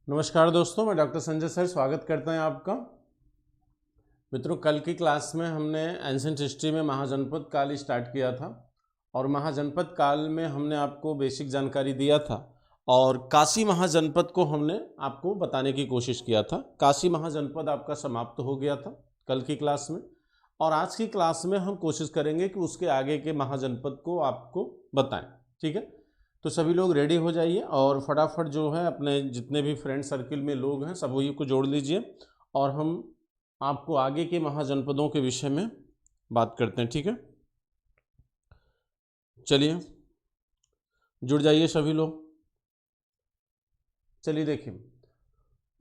नमस्कार दोस्तों, मैं डॉक्टर संजय सर स्वागत करते हैं आपका। मित्रों, कल की क्लास में हमने एंशिएंट हिस्ट्री में महाजनपद काल स्टार्ट किया था और महाजनपद काल में हमने आपको बेसिक जानकारी दिया था और काशी महाजनपद को हमने आपको बताने की कोशिश किया था। काशी महाजनपद आपका समाप्त हो गया था कल की क्लास में और आज की क्लास में हम कोशिश करेंगे कि उसके आगे के महाजनपद को आपको बताएं। ठीक है, तो सभी लोग रेडी हो जाइए और फटाफट जो है अपने जितने भी फ्रेंड सर्किल में लोग हैं सभी को जोड़ लीजिए और हम आपको आगे के महाजनपदों के विषय में बात करते हैं। ठीक है, चलिए जुड़ जाइए सभी लोग। चलिए देखिए,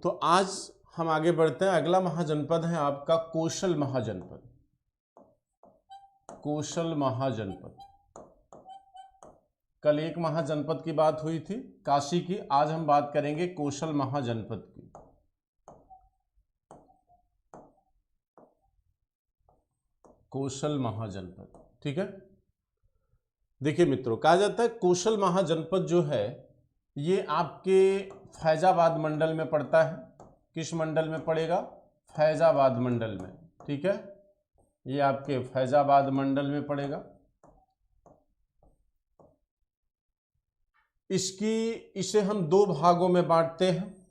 तो आज हम आगे बढ़ते हैं। अगला महाजनपद है आपका कौशल महाजनपद। कौशल महाजनपद, कल एक महाजनपद की बात हुई थी काशी की, आज हम बात करेंगे कौशल महाजनपद की। कौशल महाजनपद, ठीक है। देखिए मित्रों, कहा जाता है कौशल महाजनपद जो है ये आपके फैजाबाद मंडल में पड़ता है। किस मंडल में पड़ेगा? फैजाबाद मंडल में। ठीक है, ये आपके फैजाबाद मंडल में पड़ेगा। इसे हम दो भागों में बांटते हैं।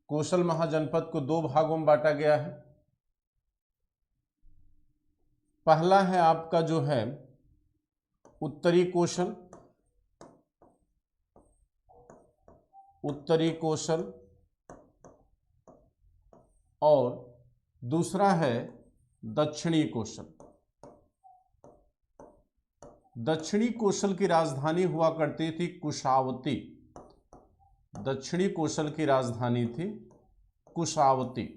कौशल महाजनपद को दो भागों में बांटा गया है। पहला है आपका जो है उत्तरी कौशल, उत्तरी कौशल, और दूसरा है दक्षिणी कौशल। दक्षिणी कौशल की राजधानी हुआ करती थी कुशावती। दक्षिणी कौशल की राजधानी थी कुशावती।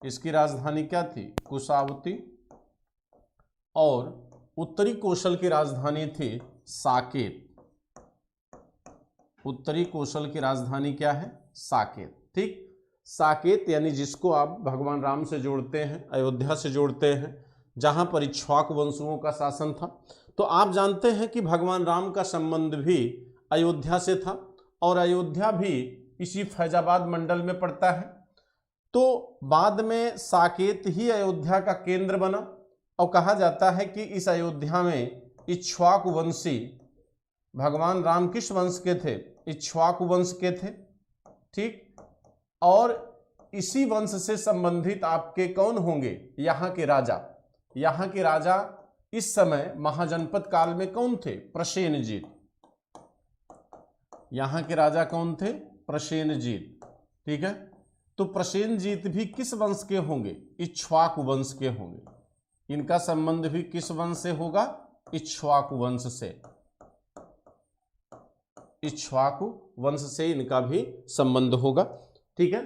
इसकी राजधानी क्या थी? कुशावती। और उत्तरी कौशल की राजधानी थी साकेत। उत्तरी कौशल की राजधानी क्या है? साकेत। ठीक, साकेत यानी जिसको आप भगवान राम से जोड़ते हैं, अयोध्या से जोड़ते हैं, जहां पर इक्ष्वाकु वंशुओं का शासन था। तो आप जानते हैं कि भगवान राम का संबंध भी अयोध्या से था और अयोध्या भी इसी फैजाबाद मंडल में पड़ता है। तो बाद में साकेत ही अयोध्या का केंद्र बना और कहा जाता है कि इस अयोध्या में इक्ष्वाकु वंशी, भगवान राम किस वंश के थे? इक्ष्वाकु वंश के थे। ठीक, और इसी वंश से संबंधित आपके कौन होंगे? यहाँ के राजा। यहाँ के राजा इस समय महाजनपद काल में कौन थे? प्रसेनजीत। यहाँ के राजा कौन थे? प्रसेनजीत। ठीक है, तो प्रसेनजीत भी किस वंश के होंगे? इक्ष्वाकु वंश के होंगे। इनका संबंध भी किस वंश से होगा? इक्ष्वाकु वंश से। इक्ष्वाकु वंश से इनका भी संबंध होगा। ठीक है,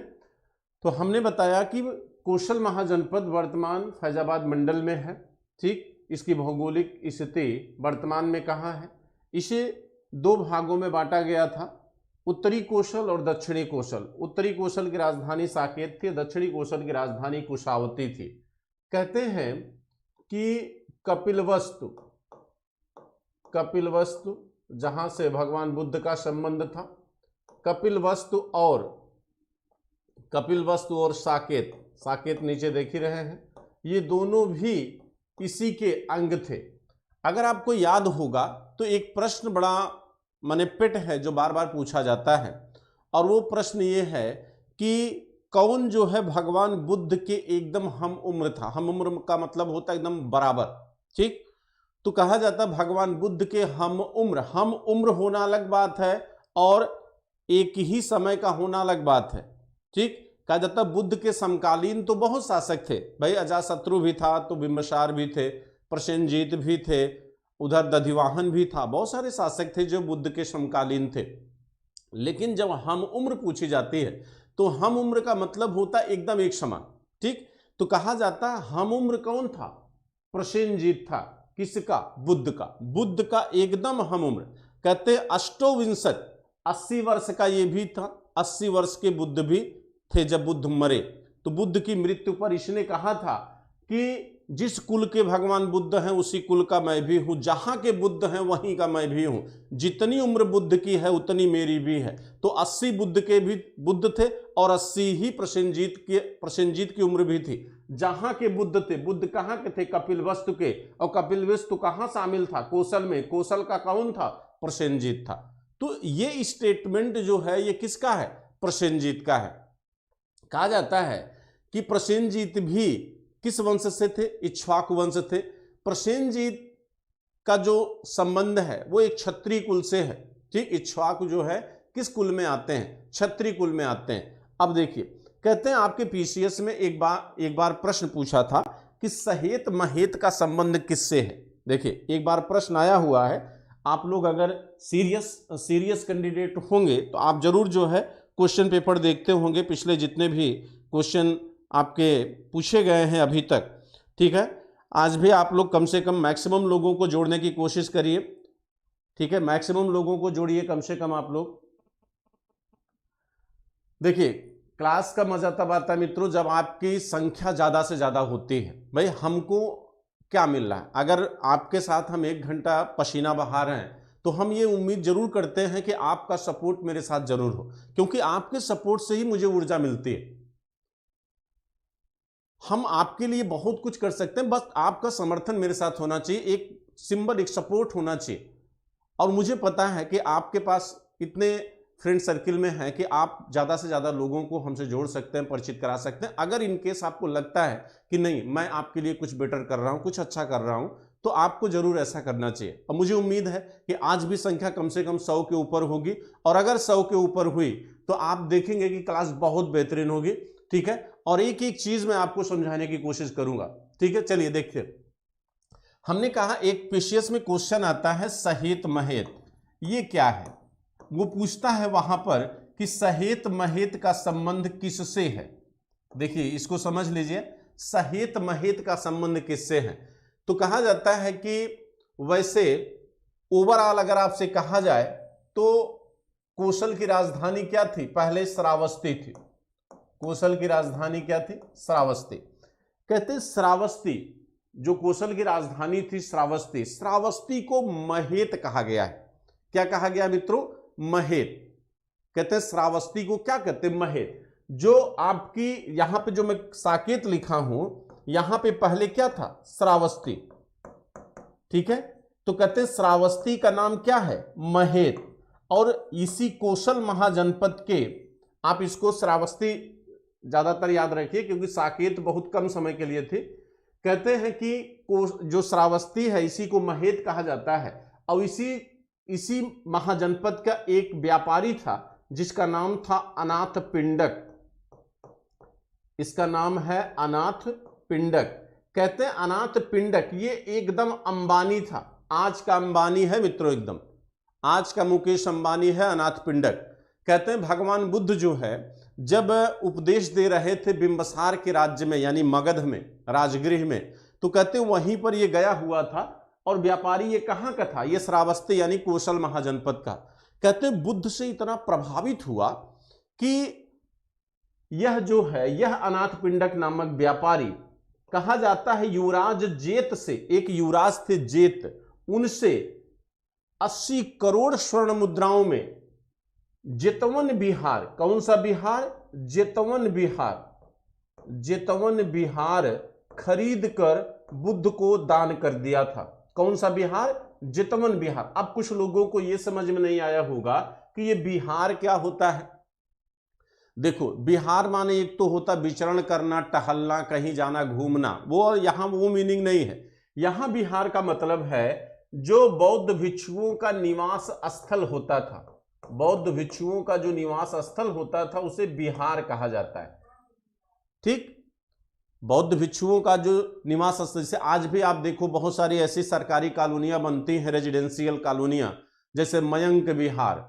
तो हमने बताया कि कौशल महाजनपद वर्तमान फैजाबाद मंडल में है। ठीक, इसकी भौगोलिक स्थिति वर्तमान में कहाँ है? इसे दो भागों में बांटा गया था, उत्तरी कौशल और दक्षिणी कौशल। उत्तरी कौशल की राजधानी साकेत थी, दक्षिणी कौशल की राजधानी कुशावती थी। कहते हैं कि कपिलवस्तु, कपिलवस्तु जहां से भगवान बुद्ध का संबंध था, कपिलवस्तु और साकेत, साकेत नीचे देख ही रहे हैं, ये दोनों भी इसी के अंग थे। अगर आपको याद होगा तो एक प्रश्न बड़ा माने पेट है जो बार बार पूछा जाता है, और वो प्रश्न ये है कि कौन जो है भगवान बुद्ध के एकदम हम उम्र था। हम उम्र का मतलब होता है एकदम बराबर। ठीक, तो कहा जाता है भगवान बुद्ध के हम उम्र होना अलग बात है और एक ही समय का होना अलग बात है। ठीक, कहा जाता है बुद्ध के समकालीन तो बहुत शासक थे भाई। अजातशत्रु भी था, तो बिंबिसार भी थे, प्रसेनजीत भी थे, उधर दधिवाहन भी था, बहुत सारे शासक थे जो बुद्ध के समकालीन थे। लेकिन जब हम उम्र पूछी जाती है तो हम उम्र का मतलब होता है एकदम एक समान। ठीक, तो कहा जाता है हम उम्र कौन था? प्रसेनजीत था। किसका? बुद्ध का। बुद्ध का एकदम हम उम्र। कहते अष्टोविंशत, 80 वर्ष का ये भी था। 80 वर्ष के बुद्ध भी थे जब बुद्ध मरे। तो बुद्ध की मृत्यु पर इसने कहा था कि जिस कुल के भगवान बुद्ध हैं उसी कुल का मैं भी हूं, जहां के बुद्ध हैं वहीं का मैं भी हूं, जितनी उम्र बुद्ध की है उतनी मेरी भी है। तो 80 बुद्ध के भी बुद्ध थे और 80 ही प्रसेनजीत की उम्र भी थी। जहां के बुद्ध थे, बुद्ध कहां के थे? कपिलवस्तु के। और कपिलवस्तु कहां शामिल था? कौशल में। कौशल का कौन था? प्रसेनजीत था। तो ये स्टेटमेंट जो है ये किसका है? प्रसेनजीत का है। कहा जाता है कि प्रसेनजीत भी किस वंश से थे? इक्ष्वाकु वंश थे। प्रसेनजीत का जो संबंध है वो एक क्षत्रिय कुल से है। ठीक, इक्ष्वाकु जो है किस कुल में आते हैं? क्षत्रिय कुल में आते हैं। अब देखिए, कहते हैं आपके पीसीएस में एक बार प्रश्न पूछा था कि सहेत महेत का संबंध किससे है। देखिए, एक बार प्रश्न आया हुआ है। आप लोग अगर सीरियस कैंडिडेट होंगे तो आप जरूर जो है क्वेश्चन पेपर देखते होंगे, पिछले जितने भी क्वेश्चन आपके पूछे गए हैं अभी तक। ठीक है, आज भी आप लोग कम से कम मैक्सिमम लोगों को जोड़ने की कोशिश करिए। ठीक है, मैक्सिमम लोगों को जोड़िए कम से कम आप लोग। देखिए, क्लास का मजा तब आता है मित्रों जब आपकी संख्या ज्यादा से ज्यादा होती है। भाई हमको क्या मिल रहा है? अगर आपके साथ हम 1 घंटा पसीना बहा रहे हैं तो हम ये उम्मीद जरूर करते हैं कि आपका सपोर्ट मेरे साथ जरूर हो, क्योंकि आपके सपोर्ट से ही मुझे ऊर्जा मिलती है। हम आपके लिए बहुत कुछ कर सकते हैं, बस आपका समर्थन मेरे साथ होना चाहिए, एक सिंबल, एक सपोर्ट होना चाहिए। और मुझे पता है कि आपके पास इतने फ्रेंड सर्किल में है कि आप ज़्यादा से ज़्यादा लोगों को हमसे जोड़ सकते हैं, परिचित करा सकते हैं। अगर इनकेस आपको लगता है कि नहीं मैं आपके लिए कुछ बेटर कर रहा हूँ, कुछ अच्छा कर रहा हूँ, तो आपको जरूर ऐसा करना चाहिए। और मुझे उम्मीद है कि आज भी संख्या कम से कम 100 के ऊपर होगी, और अगर 100 के ऊपर हुई तो आप देखेंगे कि क्लास बहुत बेहतरीन होगी। ठीक है, और एक एक चीज मैं आपको समझाने की कोशिश करूंगा। ठीक है, चलिए देखिए, हमने कहा एक पीसीएस में क्वेश्चन आता है सहेत महेत, ये क्या है? वो पूछता है वहां पर कि सहेत महेत का संबंध किससे है। देखिए, इसको समझ लीजिए, सहेत महेत का संबंध किससे है। तो कहा जाता है कि वैसे ओवरऑल अगर आपसे कहा जाए तो कौशल की राजधानी क्या थी? पहले श्रावस्ती थी। कौशल की राजधानी क्या थी? श्रावस्ती। कहते हैं श्रावस्ती, जो कौशल की राजधानी थी श्रावस्ती, श्रावस्ती को महेत कहा गया है। क्या कहा गया मित्रों? महेत। कहते हैं श्रावस्ती को क्या कहते हैं? महेत। जो आपकी यहां पे जो मैं साकेत लिखा हूं, यहां पे पहले क्या था? श्रावस्ती। ठीक है, तो कहते हैं श्रावस्ती का नाम क्या है? महेत। और इसी कौशल महाजनपद के, आप इसको श्रावस्ती ज्यादातर याद रखिए क्योंकि साकेत बहुत कम समय के लिए थी। कहते हैं कि जो श्रावस्ती है इसी को महेत कहा जाता है। और इसी महाजनपद का एक व्यापारी था जिसका नाम था अनाथ पिंडक। इसका नाम है अनाथ पिंडक। कहते हैं अनाथ पिंडक ये एकदम अंबानी था, आज का अंबानी है मित्रों, एकदम आज का मुकेश अंबानी है अनाथ पिंडक। कहते हैं भगवान बुद्ध जो है जब उपदेश दे रहे थे बिंबसार के राज्य में, यानी मगध में, राजगृह में, तो कहते हैं वहीं पर ये गया हुआ था। और व्यापारी ये कहाँ का था? ये श्रावस्ती यानी कौशल महाजनपद का। कहते हैं बुद्ध से इतना प्रभावित हुआ कि यह जो है, यह अनाथ पिंडक नामक व्यापारी, कहा जाता है युवराज जेत से, एक युवराज थे जेत, उनसे 80 करोड़ स्वर्ण मुद्राओं में जेतवन बिहार, कौन सा बिहार? जेतवन बिहार, जेतवन बिहार खरीद कर बुद्ध को दान कर दिया था। कौन सा बिहार? जेतवन बिहार। अब कुछ लोगों को यह समझ में नहीं आया होगा कि यह बिहार क्या होता है। देखो, बिहार माने एक तो होता विचरण करना, टहलना, कहीं जाना, घूमना, वो यहां वो मीनिंग नहीं है। यहां बिहार का मतलब है जो बौद्ध भिक्षुओं का निवास स्थल होता था। बौद्ध भिक्षुओं का जो निवास स्थल होता था उसे बिहार कहा जाता है। ठीक, बौद्ध भिक्षुओं का जो निवास स्थल, जैसे आज भी आप देखो बहुत सारी ऐसी सरकारी कॉलोनियां बनती हैं, रेजिडेंशियल कॉलोनियां, जैसे मयंक बिहार,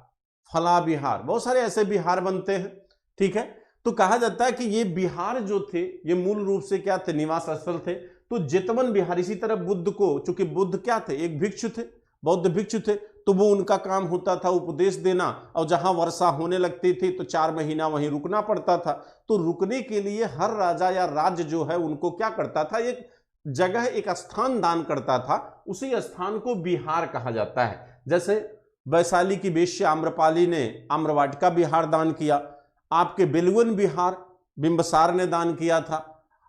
फला बिहार, बहुत सारे ऐसे बिहार बनते हैं। ठीक है, तो कहा जाता है कि ये बिहार जो थे ये मूल रूप से क्या थे? निवास स्थल थे। तो जेतवन बिहार, इसी तरह बुद्ध को, चूंकि बुद्ध क्या थे? एक भिक्षु थे, बौद्ध भिक्षु थे, तो वो उनका काम होता था उपदेश देना। और जहां वर्षा होने लगती थी तो 4 महीना वहीं रुकना पड़ता था। तो रुकने के लिए हर राजा या राज्य जो है उनको क्या करता था? एक जगह, एक स्थान दान करता था, उसी स्थान को बिहार कहा जाता है। जैसे वैशाली की वेश्या आम्रपाली ने आम्रवाटिका बिहार दान किया, आपके बिल्वन बिहार बिंबसार ने दान किया था,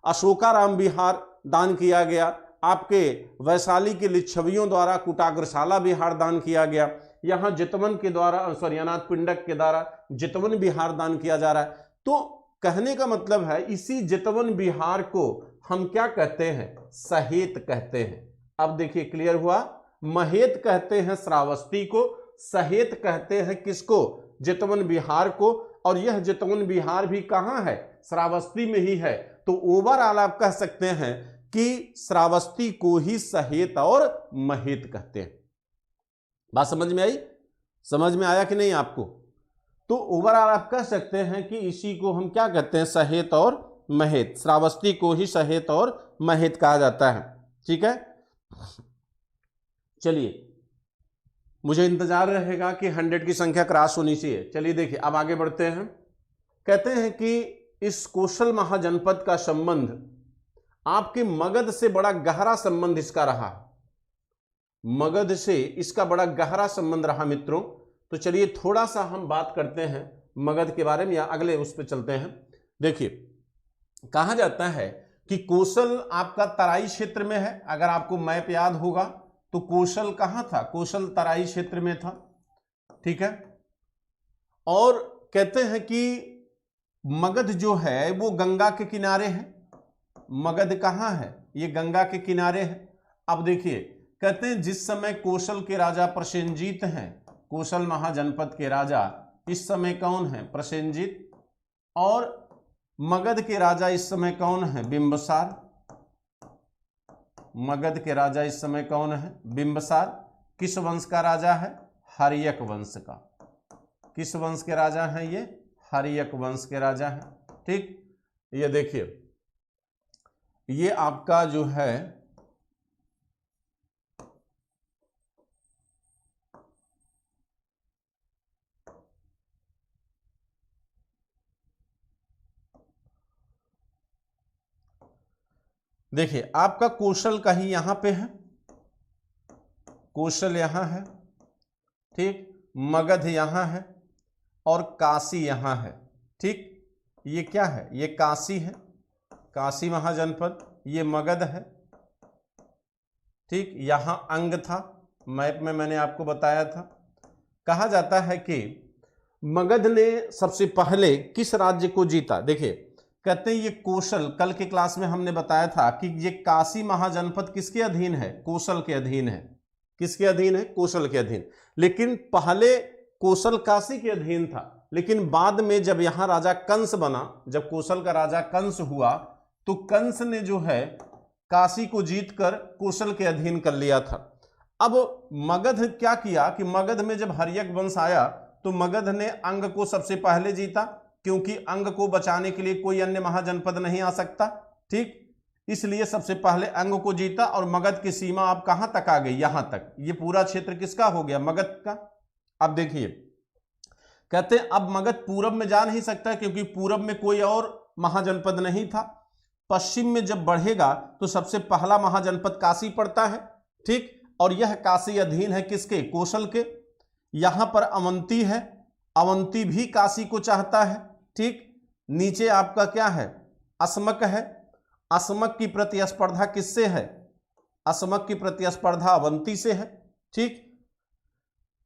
अशोकाराम बिहार दान किया गया, आपके वैशाली के लिच्छवियों द्वारा कुटाग्रशाला बिहार दान किया गया, यहाँ जितवन के द्वारा अनाथ पिंडक के द्वारा जितवन बिहार दान किया जा रहा है। तो कहने का मतलब है इसी जितवन बिहार को हम क्या कहते हैं, सहेत कहते हैं। अब देखिए क्लियर हुआ, महेत कहते हैं श्रावस्ती को, सहेत कहते हैं किसको, जितवन बिहार को। और यह जितवन बिहार भी कहां है, श्रावस्ती में ही है। तो ओवरऑल आप कह सकते हैं कि श्रावस्ती को ही सहेत और महेत कहते हैं। बात समझ में आई, समझ में आया कि नहीं आपको? तो ओवरऑल आप कह सकते हैं कि इसी को हम क्या कहते हैं, सहेत और महेत। श्रावस्ती को ही सहेत और महेत कहा जाता है। ठीक है, चलिए मुझे इंतजार रहेगा कि 100 की संख्या क्रॉस होनी चाहिए। चलिए देखिए अब आगे बढ़ते हैं। कहते हैं कि इस कौशल महाजनपद का संबंध आपके मगध से बड़ा गहरा संबंध इसका रहा, मगध से इसका बड़ा गहरा संबंध रहा मित्रों। तो चलिए थोड़ा सा हम बात करते हैं मगध के बारे में, या अगले उस पर चलते हैं। देखिए कहा जाता है कि कौशल आपका तराई क्षेत्र में है। अगर आपको मैप याद होगा तो कौशल कहां था, कौशल तराई क्षेत्र में था। ठीक है, और कहते हैं कि मगध जो है वो गंगा के किनारे है। मगध कहां है, ये गंगा के किनारे है। अब देखिए कहते हैं जिस समय कौशल के राजा प्रसेनजीत हैं, कौशल महाजनपद के राजा इस समय कौन है, प्रसेनजीत, और मगध के राजा इस समय कौन है, बिंबसार। मगध के राजा इस समय कौन है, बिंबसार। किस वंश का राजा है, हर्यक वंश का। किस वंश के राजा हैं ये, हर्यक वंश के राजा हैं। ठीक, ये देखिए ये आपका जो है देखिए आपका कौशल कहीं यहां पे है, कौशल यहां है। ठीक, मगध यहां है और काशी यहां है। ठीक, ये क्या है, ये काशी है, काशी महाजनपद, ये मगध है। ठीक, यहां अंग था, मैप में मैंने आपको बताया था। कहा जाता है कि मगध ने सबसे पहले किस राज्य को जीता। देखिए कहते हैं ये कौशल, कल के क्लास में हमने बताया था कि ये काशी महाजनपद किसके अधीन है, कौशल के अधीन है। किसके अधीन है, कौशल के अधीन। लेकिन पहले कौशल काशी के अधीन था, लेकिन बाद में जब यहां राजा कंस बना, जब कौशल का राजा कंस हुआ तो कंस ने जो है काशी को जीतकर कौशल के अधीन कर लिया था। अब मगध क्या किया कि मगध में जब हर्यक वंश आया तो मगध ने अंग को सबसे पहले जीता, क्योंकि अंग को बचाने के लिए कोई अन्य महाजनपद नहीं आ सकता। ठीक, इसलिए सबसे पहले अंग को जीता और मगध की सीमा अब कहां तक आ गई, यहां तक। ये पूरा क्षेत्र किसका हो गया, मगध का। अब देखिए कहते हैं अब मगध पूरब में जा नहीं सकता, क्योंकि पूरब में कोई और महाजनपद नहीं था। पश्चिम में जब बढ़ेगा तो सबसे पहला महाजनपद काशी पड़ता है। ठीक, और यह काशी अधीन है किसके, कौशल के। यहां पर अवंती है, अवंती भी काशी को चाहता है। ठीक, नीचे आपका क्या है, अस्मक है। अस्मक की प्रतिस्पर्धा किससे है, अस्मक की प्रतिस्पर्धा अवंती से है। ठीक,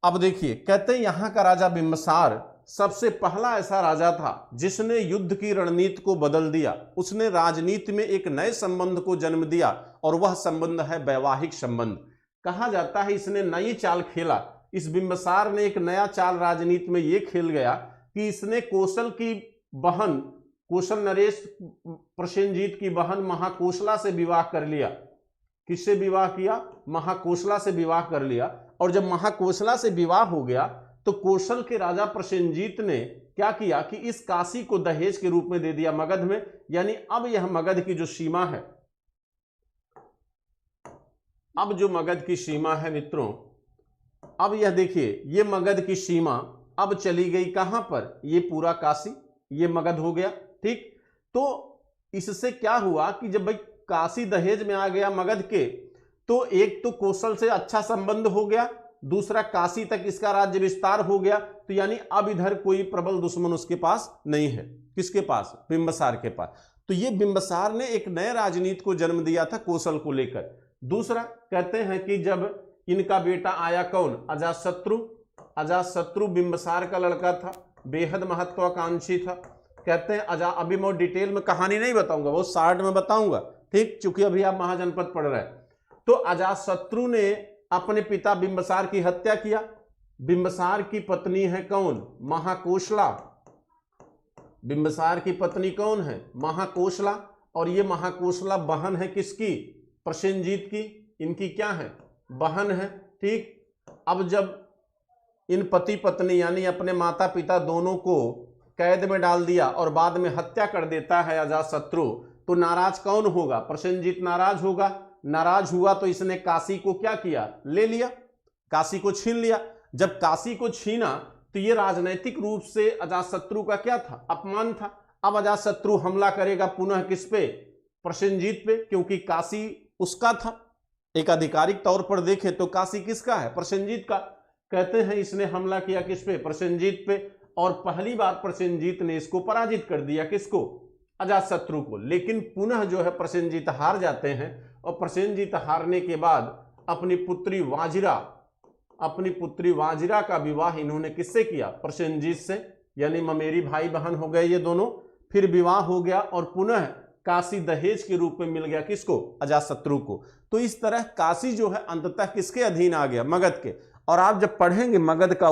अब देखिए कहते हैं यहां का राजा बिंबसार सबसे पहला ऐसा राजा था जिसने युद्ध की रणनीति को बदल दिया। उसने राजनीति में एक नए संबंध को जन्म दिया और वह संबंध है वैवाहिक संबंध। कहा जाता है इसने नई चाल खेला। इस बिंबसार ने एक नया चाल राजनीति में यह खेल गया कि इसने कौशल की बहन, कौशल नरेश प्रसेनजीत की बहन महाकोशला से विवाह कर लिया। किससे विवाह किया, महाकोशला से विवाह कर लिया। और जब महाकोशला से विवाह हो गया तो कौशल के राजा प्रसेनजीत ने क्या किया कि इस काशी को दहेज के रूप में दे दिया मगध में। यानी अब यह मगध की जो सीमा है, अब जो मगध की सीमा है मित्रों, अब यह देखिए ये मगध की सीमा अब चली गई कहां पर, ये पूरा काशी, ये मगध हो गया। ठीक, तो इससे क्या हुआ कि जब भाई काशी दहेज में आ गया मगध के, तो एक तो कौशल से अच्छा संबंध हो गया, दूसरा काशी तक इसका राज्य विस्तार हो गया, तो यानी अब इधर कोई प्रबल दुश्मन उसके पास नहीं है। किसके पास? बिंबिसार के पास। तो ये बिंबिसार ने एक नए राजनीति को जन्म दिया था कौशल को लेकर। दूसरा कहते हैं कि जब इनका बेटा आया, कौन? अजातशत्रु। अजातशत्रु बिंबिसार का लड़का था, बेहद महत्वाकांक्षी था। कहते हैं अभी मैं डिटेल में कहानी नहीं बताऊंगा, वो शार्ट में बताऊंगा, ठीक, क्योंकि अभी आप महाजनपद पढ़ रहे हैं। तो अजातशत्रु ने अपने पिता बिंबिसार की हत्या किया। बिंबिसार की पत्नी है कौन? महाकोशला। बिंबिसार की पत्नी कौन है? महाकोशला। और ये महाकोशला बहन है किसकी? प्रसेनजीत की। इनकी क्या है? बहन है, ठीक। अब जब इन पति पत्नी यानी अपने माता पिता दोनों को कैद में डाल दिया और बाद में हत्या कर देता है अजातशत्रु, तो नाराज कौन होगा? प्रसेनजीत नाराज होगा। नाराज हुआ तो इसने काशी को क्या किया? ले लिया, काशी को छीन लिया। जब काशी को छीना तो ये राजनैतिक रूप से अजातशत्रु का क्या था? अपमान था। अब अजातशत्रु हमला करेगा पुनः किस पे? प्रसेनजीत पे, क्योंकि काशी उसका था। एक आधिकारिक तौर पर देखे तो काशी किसका है? प्रसेनजीत का। कहते हैं इसने हमला किया किस पे? प्रसेनजीत पे। और पहली बार प्रसेनजीत ने इसको पराजित कर दिया। किसको? अजातशत्रु को। लेकिन पुनः जो है प्रसेनजीत हार जाते हैं, और प्रसेनजीत हारने के बाद अपनी पुत्री वाजिरा का विवाह इन्होंने किससे किया? प्रसेनजीत से। यानी ममेरी भाई बहन हो गए ये दोनों। फिर विवाह हो गया और पुनः काशी दहेज के रूप में मिल गया किसको? अजातशत्रु को। तो इस तरह काशी जो है अंततः किसके अधीन आ गया? मगध के। और आप जब पढ़ेंगे मगध का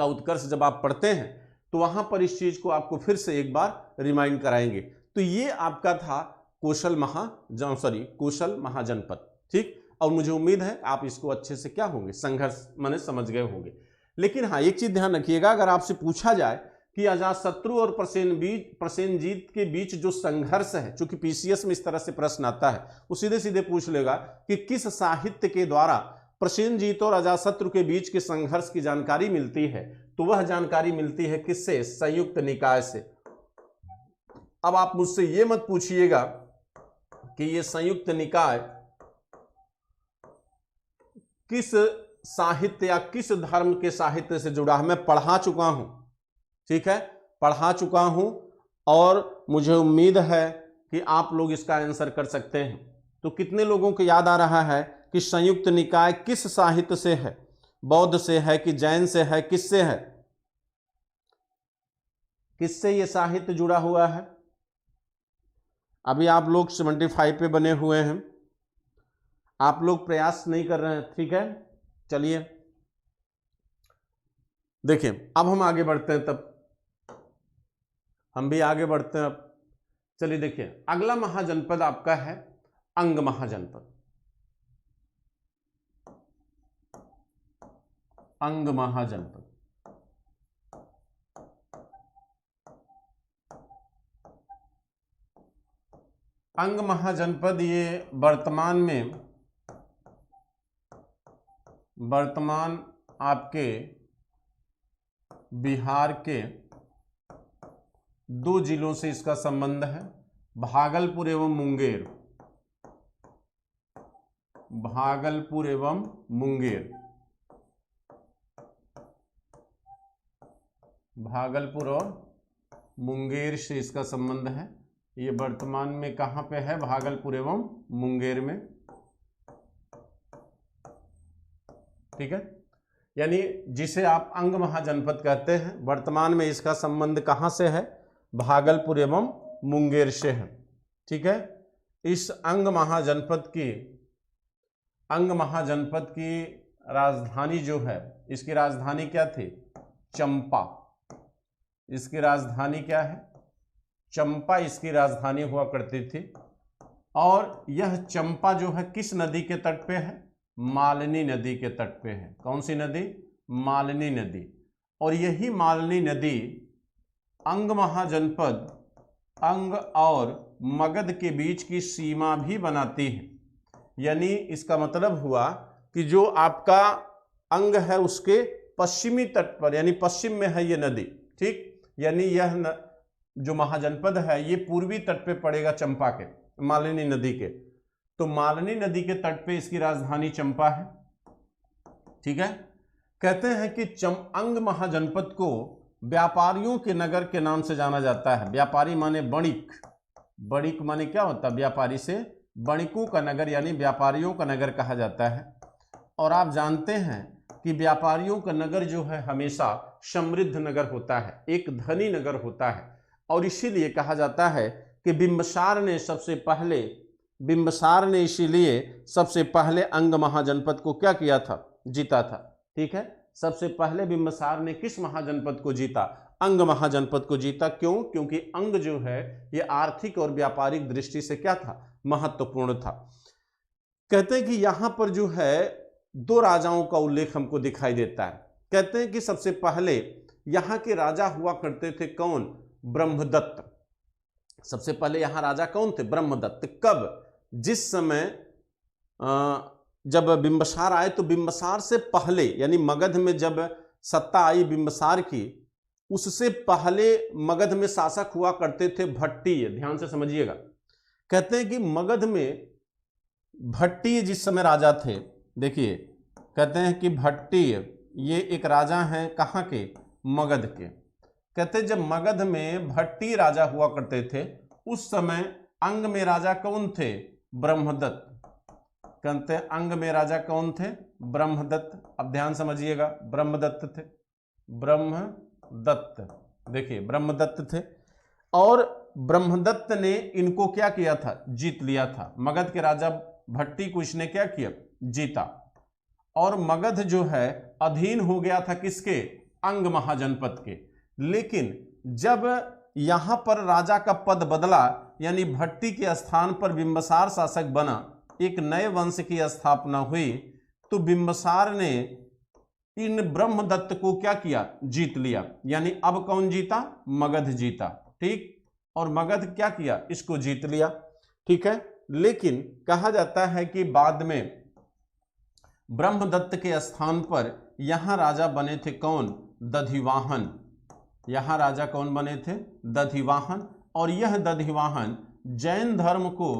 उत्कर्ष जब आप पढ़ते हैं तो वहां पर इस चीज को आपको फिर से एक बार रिमाइंड कराएंगे। तो ये आपका था कौशल महाजनपद, ठीक। और मुझे उम्मीद है आप इसको अच्छे से क्या होंगे? संघर्ष माने समझ गए होंगे। लेकिन हाँ, एक चीज ध्यान रखिएगा, अगर आपसे पूछा जाए कि अजातशत्रु और प्रसेनजीत के बीच जो संघर्ष है, चूंकि पीसीएस में इस तरह से प्रश्न आता है, वो सीधे सीधे पूछ लेगा कि किस साहित्य के द्वारा प्रसेनजीत और अजातशत्रु के बीच के संघर्ष की जानकारी मिलती है, तो वह जानकारी मिलती है किससे? संयुक्त निकाय से। अब आप मुझसे ये मत पूछिएगा कि ये संयुक्त निकाय किस साहित्य या किस धर्म के साहित्य से जुड़ा है। मैं पढ़ा चुका हूं, ठीक है, पढ़ा चुका हूं, और मुझे उम्मीद है कि आप लोग इसका आंसर कर सकते हैं। तो कितने लोगों को याद आ रहा है कि संयुक्त निकाय किस साहित्य से है? बौद्ध से है कि जैन से है? किससे है? किससे ये साहित्य जुड़ा हुआ है? अभी आप लोग 75 पे बने हुए हैं, आप लोग प्रयास नहीं कर रहे हैं, ठीक है। चलिए देखिए, अब हम आगे बढ़ते हैं, तब हम भी आगे बढ़ते हैं। अब चलिए देखिए, अगला महाजनपद आपका है अंग महाजनपद। अंग महाजनपद। अंग महाजनपद ये वर्तमान आपके बिहार के 2 जिलों से इसका संबंध है, भागलपुर एवं मुंगेर। भागलपुर एवं मुंगेर। भागलपुर और मुंगेर से इसका संबंध है। ये वर्तमान में कहां पे है? भागलपुर एवं मुंगेर में, ठीक है। यानी जिसे आप अंग महाजनपद कहते हैं, वर्तमान में इसका संबंध कहां से है? भागलपुर एवं मुंगेर से है, ठीक है। इस अंग महाजनपद की राजधानी जो है, इसकी राजधानी क्या थी? चंपा। इसकी राजधानी क्या है? चंपा इसकी राजधानी हुआ करती थी। और यह चंपा जो है किस नदी के तट पे है? मालिनी नदी के तट पे है। कौन सी नदी? मालिनी नदी। और यही मालिनी नदी अंग महाजनपद, अंग और मगध के बीच की सीमा भी बनाती है। यानी इसका मतलब हुआ कि जो आपका अंग है उसके पश्चिमी तट पर, यानी पश्चिम में है ये नदी, ठीक। यानी यह जो महाजनपद है ये पूर्वी तट पे पड़ेगा चंपा के, मालिनी नदी के। तो मालिनी नदी के तट पे इसकी राजधानी चंपा है। ठीक है, कहते हैं कि अंग महाजनपद को व्यापारियों के नगर के नाम से जाना जाता है। व्यापारी माने बणिक, बणिक माने क्या होता है? व्यापारी से बणिकों का नगर यानी व्यापारियों का नगर कहा जाता है। और आप जानते हैं कि व्यापारियों का नगर जो है हमेशा समृद्ध नगर होता है, एक धनी नगर होता है। और इसीलिए कहा जाता है कि बिंबिसार ने इसीलिए सबसे पहले अंग महाजनपद को क्या किया था? जीता था। ठीक है, सबसे पहले बिंबिसार ने किस महाजनपद को जीता? अंग महाजनपद को जीता। क्यों? क्योंकि अंग जो है ये आर्थिक और व्यापारिक दृष्टि से क्या था? महत्वपूर्ण था। कहते हैं कि यहां पर जो है दो राजाओं का उल्लेख हमको दिखाई देता है। कहते हैं कि सबसे पहले यहां के राजा हुआ करते थे कौन? ब्रह्मदत्त। सबसे पहले यहां राजा कौन थे? ब्रह्मदत्त। कब? जिस समय जब बिंबिसार आए तो बिंबिसार से पहले यानी मगध में जब सत्ता आई बिंबिसार की, उससे पहले मगध में शासक हुआ करते थे भट्टीय। ध्यान से समझिएगा। कहते हैं कि मगध में भट्टीय जिस समय राजा थे, देखिए कहते हैं कि भट्टीय ये एक राजा हैं कहाँ के? मगध के। कहते हैं जब मगध में भट्टी राजा हुआ करते थे उस समय अंग में राजा कौन थे? ब्रह्मदत्त। कहते हैं अंग में राजा कौन थे? ब्रह्मदत्त। अब ध्यान समझिएगा, ब्रह्मदत्त थे, ब्रह्मदत्त। देखिए ब्रह्मदत्त थे और ब्रह्मदत्त ने इनको क्या किया था? जीत लिया था। मगध के राजा भट्टी को इसने क्या किया? जीता। और मगध जो है अधीन हो गया था किसके? अंग महाजनपद के। लेकिन जब यहां पर राजा का पद बदला यानी भट्टी के स्थान पर बिंबिसार शासक बना, एक नए वंश की स्थापना हुई, तो बिंबिसार ने इन ब्रह्मदत्त को क्या किया? जीत लिया। यानी अब कौन जीता? मगध जीता। ठीक, और मगध क्या किया? इसको जीत लिया। ठीक है, लेकिन कहा जाता है कि बाद में ब्रह्मदत्त के स्थान पर यहां राजा बने थे कौन? दधिवाहन। यहां राजा कौन बने थे? दधिवाहन। और यह दधिवाहन जैन धर्म को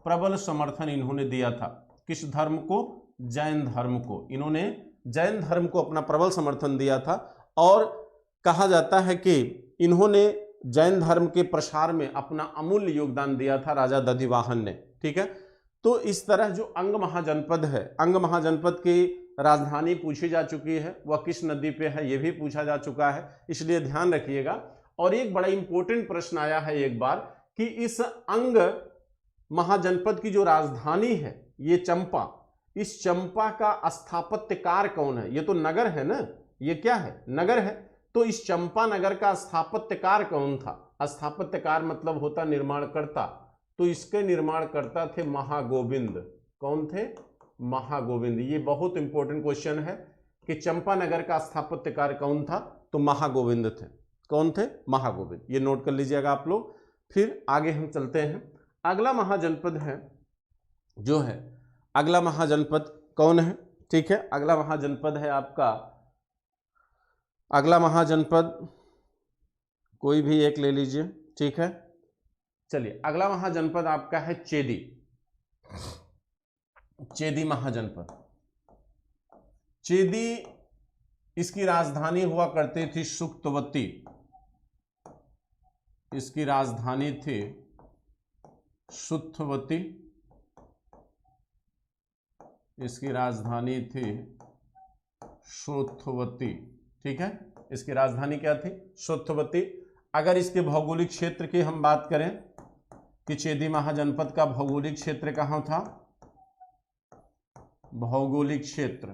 प्रबल समर्थन इन्होंने दिया था। किस धर्म को? जैन धर्म को। इन्होंने जैन धर्म को अपना प्रबल समर्थन दिया था और कहा जाता है कि इन्होंने जैन धर्म के प्रसार में अपना अमूल्य योगदान दिया था राजा दधिवाहन ने। ठीक है, तो इस तरह जो अंग महाजनपद है, अंग महाजनपद की राजधानी पूछी जा चुकी है, वह किस नदी पे है यह भी पूछा जा चुका है, इसलिए ध्यान रखिएगा। और एक बड़ा इंपॉर्टेंट प्रश्न आया है एक बार कि इस अंग महाजनपद की जो राजधानी है ये चंपा, इस चंपा का स्थापत्यकार कौन है? ये तो नगर है ना, ये क्या है? नगर है। तो इस चंपा नगर का स्थापत्यकार कौन था? स्थापत्यकार मतलब होता निर्माणकर्ता। तो इसके निर्माणकर्ता थे महागोविंद। कौन थे? महागोविंद। ये बहुत इंपॉर्टेंट क्वेश्चन है कि चंपा नगर का स्थापत्यकार कौन था? तो महागोविंद थे। कौन थे? महागोविंद। ये नोट कर लीजिएगा आप लोग। फिर आगे हम चलते हैं। अगला महाजनपद है जो है, अगला महाजनपद कौन है? ठीक है, अगला महाजनपद है आपका, अगला महाजनपद कोई भी एक ले लीजिए। ठीक है, चलिए अगला महाजनपद आपका है चेदी। चेदी महाजनपद। चेदी इसकी राजधानी हुआ करती थी सुक्तवती। इसकी राजधानी थी सुत्थवती। इसकी राजधानी थी सुत्थवती। ठीक है, इसकी राजधानी क्या थी? सुत्थवती। अगर इसके भौगोलिक क्षेत्र की हम बात करें कि चेदी महाजनपद का भौगोलिक क्षेत्र कहाँ था? भौगोलिक क्षेत्र,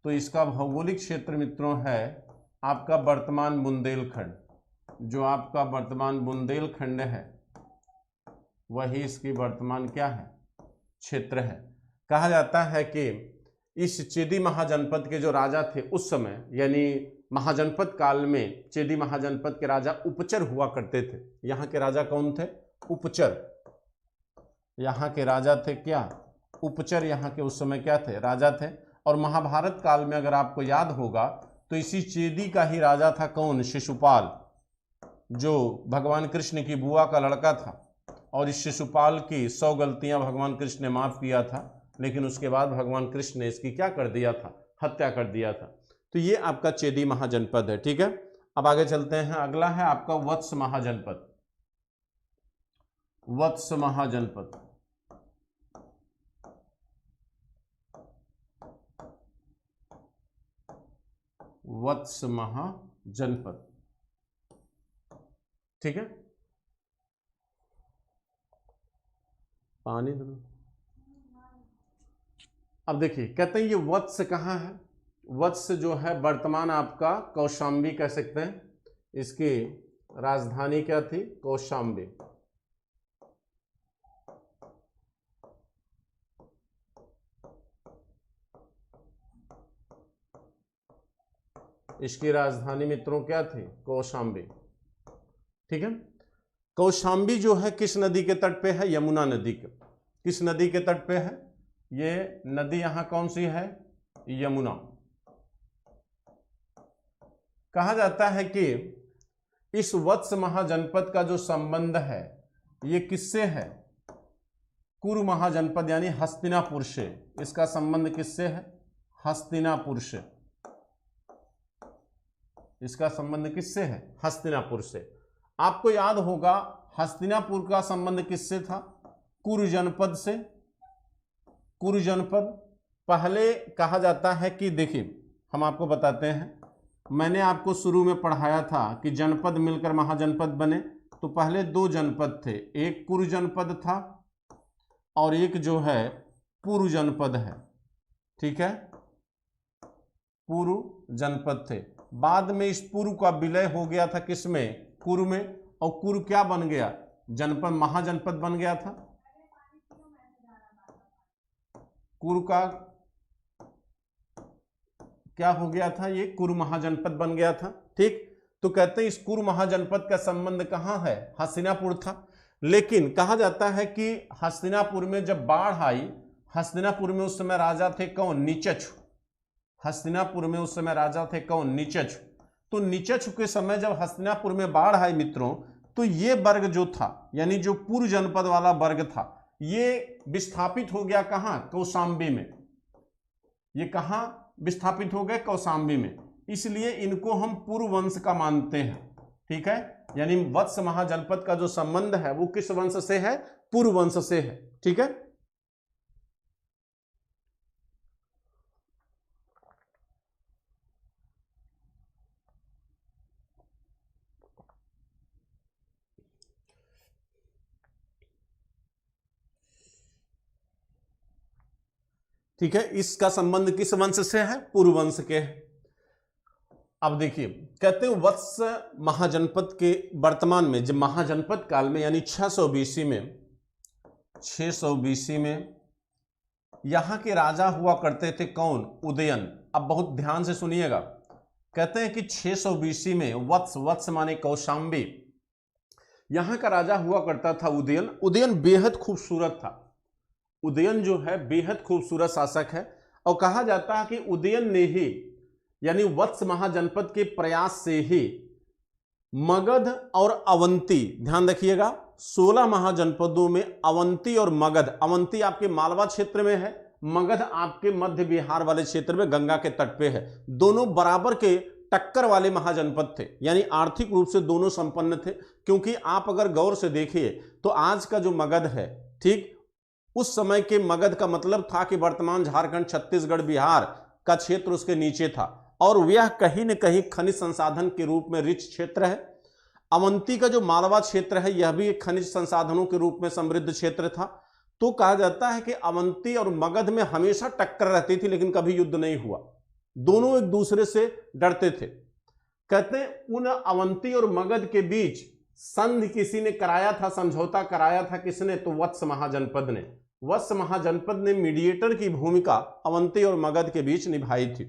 तो इसका भौगोलिक क्षेत्र मित्रों है आपका वर्तमान बुंदेलखंड। जो आपका वर्तमान बुंदेलखंड है वही इसकी वर्तमान क्या है? क्षेत्र है। कहा जाता है कि इस चेदी महाजनपद के जो राजा थे उस समय यानी महाजनपद काल में चेदी महाजनपद के राजा उपचर हुआ करते थे। यहाँ के राजा कौन थे? उपचर। यहाँ के राजा थे क्या? उपचर। यहाँ के उस समय क्या थे? राजा थे। और महाभारत काल में अगर आपको याद होगा तो इसी चेदी का ही राजा था कौन? शिशुपाल। जो भगवान कृष्ण की बुआ का लड़का था, और इस शिशुपाल की 100 गलतियां भगवान कृष्ण ने माफ किया था, लेकिन उसके बाद भगवान कृष्ण ने इसकी क्या कर दिया था, हत्या कर दिया था। तो ये आपका चेदी महाजनपद है। ठीक है, अब आगे चलते हैं। अगला है आपका वत्स महाजनपद। वत्स महाजनपद, वत्स महाजनपद। ठीक है, पानी दो। अब देखिए, कहते हैं ये वत्स कहाँ है। वत्स जो है वर्तमान आपका कौशाम्बी कह सकते हैं। इसकी राजधानी क्या थी, कौशाम्बी। इसकी राजधानी मित्रों क्या थी, कौशाम्बी। ठीक है, कौशाम्बी जो है किस नदी के तट पे है, यमुना नदी के। किस नदी के तट पे है, ये नदी यहां कौन सी है, यमुना। कहा जाता है कि इस वत्स महाजनपद का जो संबंध है ये किससे है, कुरु महाजनपद यानी हस्तिनापुर से। इसका संबंध किससे है, हस्तिनापुर से। इसका संबंध किससे है, हस्तिनापुर से। आपको याद होगा हस्तिनापुर का संबंध किससे था, कुरु जनपद से। कुरु जनपद पहले कहा जाता है कि देखिए हम आपको बताते हैं, मैंने आपको शुरू में पढ़ाया था कि जनपद मिलकर महाजनपद बने। तो पहले 2 जनपद थे, एक कुरु जनपद था और एक जो है पुरु जनपद है। ठीक है, पुरु जनपद थे। बाद में इस पुरु का विलय हो गया था किसमें, कुरु में, और कुरु क्या बन गया, जनपद, महाजनपद बन गया था। कुरु का क्या हो गया था, ये कुरु महाजनपद बन गया था। ठीक, तो कहते हैं इस कुरु महाजनपद का संबंध कहां है, हस्तिनापुर था। लेकिन कहा जाता है कि हस्तिनापुर में जब बाढ़ आई, हस्तिनापुर में उस समय राजा थे कौन, नीचछु। हस्तिनापुर में उस समय राजा थे कौन, नीचछु। तो नीचछु के समय जब हस्तिनापुर में बाढ़ आई मित्रों, तो ये वर्ग जो था, यानी जो पूर्व जनपद वाला वर्ग था, ये विस्थापित हो गया कहां, कौशाम्बी में। ये कहां विस्थापित हो गए, कौशाम्बी में। इसलिए इनको हम पूर्व वंश का मानते हैं। ठीक है, यानी वत्स महाजनपद का जो संबंध है वो किस वंश से है, पूर्व वंश से है। ठीक है, ठीक है, इसका संबंध किस वंश से है, पूर्व वंश के है। अब देखिए, कहते हैं वत्स महाजनपद के वर्तमान में, जब महाजनपद काल में यानी 600 बीसी में, 600 बीसी में यहां के राजा हुआ करते थे कौन, उदयन। अब बहुत ध्यान से सुनिएगा, कहते हैं कि 600 बीसी में वत्स, वत्स माने कौशाम्बी, यहां का राजा हुआ करता था उदयन। उदयन बेहद खूबसूरत था। उदयन जो है बेहद खूबसूरत शासक है, और कहा जाता है कि उदयन ने ही, यानी वत्स महाजनपद के प्रयास से ही मगध और अवंती, ध्यान रखिएगा 16 महाजनपदों में अवंती और मगध, अवंती आपके मालवा क्षेत्र में है, मगध आपके मध्य बिहार वाले क्षेत्र में गंगा के तट पे है। दोनों बराबर के टक्कर वाले महाजनपद थे, यानी आर्थिक रूप से दोनों संपन्न थे। क्योंकि आप अगर गौर से देखिए तो आज का जो मगध है, ठीक, उस समय के मगध का मतलब था कि वर्तमान झारखंड, छत्तीसगढ़, बिहार का क्षेत्र उसके नीचे था, और वह कहीं न कहीं खनिज संसाधन के रूप में रिच क्षेत्र है। अवंती का जो मालवा क्षेत्र है यह भी एक खनिज संसाधनों के रूप में समृद्ध क्षेत्र था। तो कहा जाता है कि अवंती और मगध में हमेशा टक्कर रहती थी, लेकिन कभी युद्ध नहीं हुआ। दोनों एक दूसरे से डरते थे। कहते हैं उन अवंती और मगध के बीच संधि किसी ने कराया था, समझौता कराया था, किसने, तो वत्स महाजनपद ने। वत्स महाजनपद ने मीडिएटर की भूमिका अवंती और मगध के बीच निभाई थी।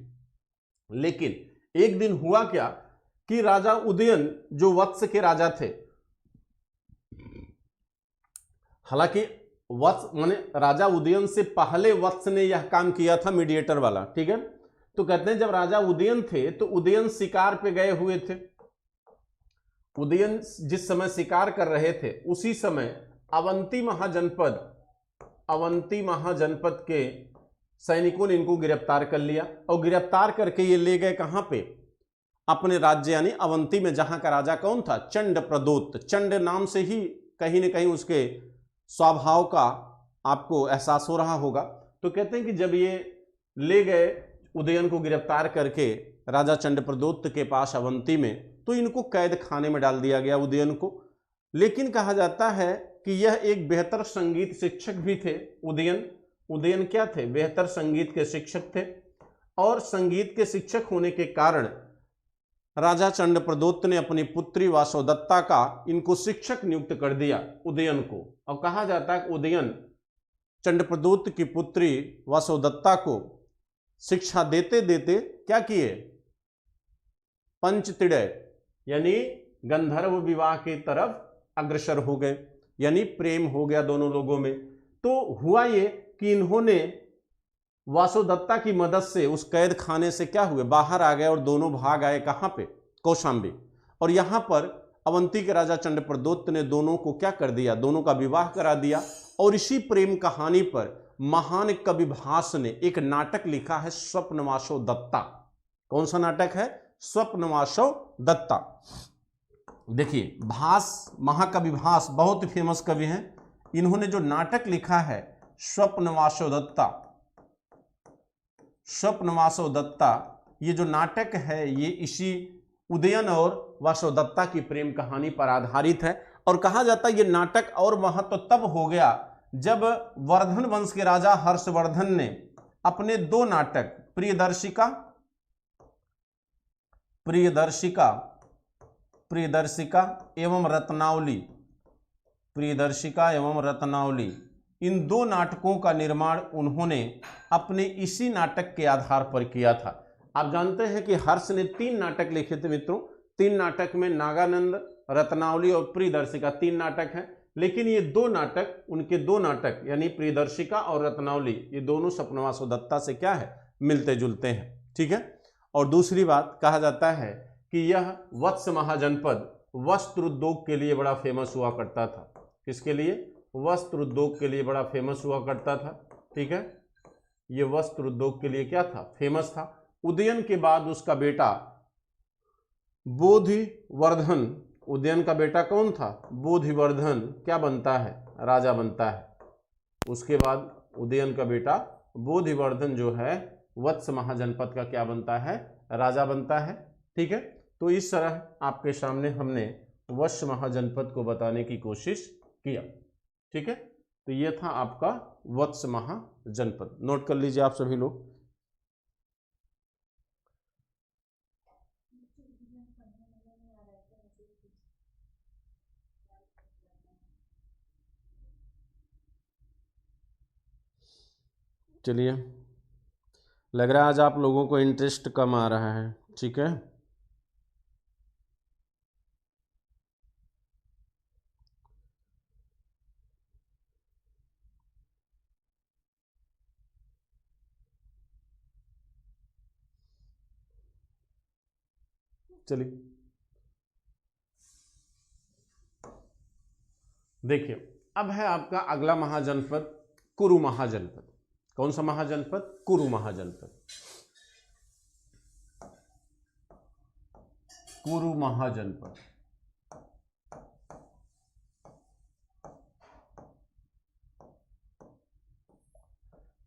लेकिन एक दिन हुआ क्या कि राजा उदयन जो वत्स के राजा थे, हालांकि वत्स माने राजा उदयन से पहले वत्स ने यह काम किया था, मीडिएटर वाला। ठीक है, तो कहते हैं जब राजा उदयन थे तो उदयन शिकार पे गए हुए थे, उदयन जिस समय शिकार कर रहे थे उसी समय अवंती महाजनपद के सैनिकों ने इनको गिरफ्तार कर लिया और गिरफ्तार करके ये ले गए कहां पे, अपने राज्य यानी अवंती में, जहां का राजा कौन था, चंड प्रदोत्त। चंड नाम से ही कहीं न कहीं उसके स्वभाव का आपको एहसास हो रहा होगा। तो कहते हैं कि जब ये ले गए उदयन को गिरफ्तार करके राजा चंड प्रदोत्त के पास अवंती में, तो इनको कैद खाने में डाल दिया गया उदयन को। लेकिन कहा जाता है कि यह एक बेहतर संगीत शिक्षक भी थे। उदयन क्या थे, बेहतर संगीत के शिक्षक थे, और संगीत के शिक्षक होने के कारण राजा चंड प्रदोत्त ने अपनी पुत्री वासोदत्ता का इनको शिक्षक नियुक्त कर दिया उदयन को। और कहा जाता है कि उदयन चंड प्रदोत्त की पुत्री वासोदत्ता को शिक्षा देते देते क्या किए, पंचतिड़य यानी गंधर्व विवाह की तरफ अग्रसर हो गए, यानी प्रेम हो गया दोनों लोगों में। तो हुआ ये कि इन्होंने वासोदत्ता की मदद से उस कैद खाने से क्या हुए, बाहर आ गए और दोनों भाग आए कहां पे, कौशांबी। और यहां पर अवंती के राजा चंड प्रदोत्त ने दोनों को क्या कर दिया, दोनों का विवाह करा दिया। और इसी प्रेम कहानी पर महान कवि भास ने एक नाटक लिखा है, स्वप्नवासो दत्ता। कौन सा नाटक है, स्वप्नवासो दत्ता। देखिए भास, महाकवि भास बहुत फेमस कवि हैं, इन्होंने जो नाटक लिखा है स्वप्नवासो दत्ता, ये जो नाटक है ये इसी उदयन और वासोदत्ता की प्रेम कहानी पर आधारित है। और कहा जाता है ये नाटक और महत्व तब हो गया जब वर्धन वंश के राजा हर्षवर्धन ने अपने दो नाटक प्रियदर्शिका एवं रत्नावली, इन दो नाटकों का निर्माण उन्होंने अपने इसी नाटक के आधार पर किया था। आप जानते हैं कि हर्ष ने 3 नाटक लिखे थे मित्रों, 3 नाटक में नागानंद, रत्नावली और प्रियदर्शिका 3 नाटक हैं। लेकिन ये उनके दो नाटक यानी प्रियदर्शिका और रत्नावली, ये दोनों स्वप्नवासो दत्ता से क्या है, मिलते जुलते हैं। ठीक है। और दूसरी बात कहा जाता है कि यह वत्स महाजनपद वस्त्र उद्योग के लिए बड़ा फेमस हुआ करता था। किसके लिए, वस्त्र उद्योग के लिए बड़ा फेमस हुआ करता था। ठीक है, ये वस्त्र उद्योग के लिए क्या था, फेमस था। उदयन के बाद उसका बेटा बोधिवर्धन, उदयन का बेटा कौन था, बोधिवर्धन, क्या बनता है, राजा बनता है। उसके बाद उदयन का बेटा बोधिवर्धन जो है वत्स महाजनपद का क्या बनता है, राजा बनता है। ठीक है, तो इस तरह आपके सामने हमने वत्स महाजनपद को बताने की कोशिश किया। ठीक है, तो ये था आपका वत्स महाजनपद। नोट कर लीजिए आप सभी लोग। चलिए, लग रहा है आज आप लोगों को इंटरेस्ट कम आ रहा है। ठीक है, चलिए देखिए, अब है आपका अगला महाजनपद कुरु महाजनपद। कौन सा महाजनपद, कुरु महाजनपद। कुरु महाजनपद,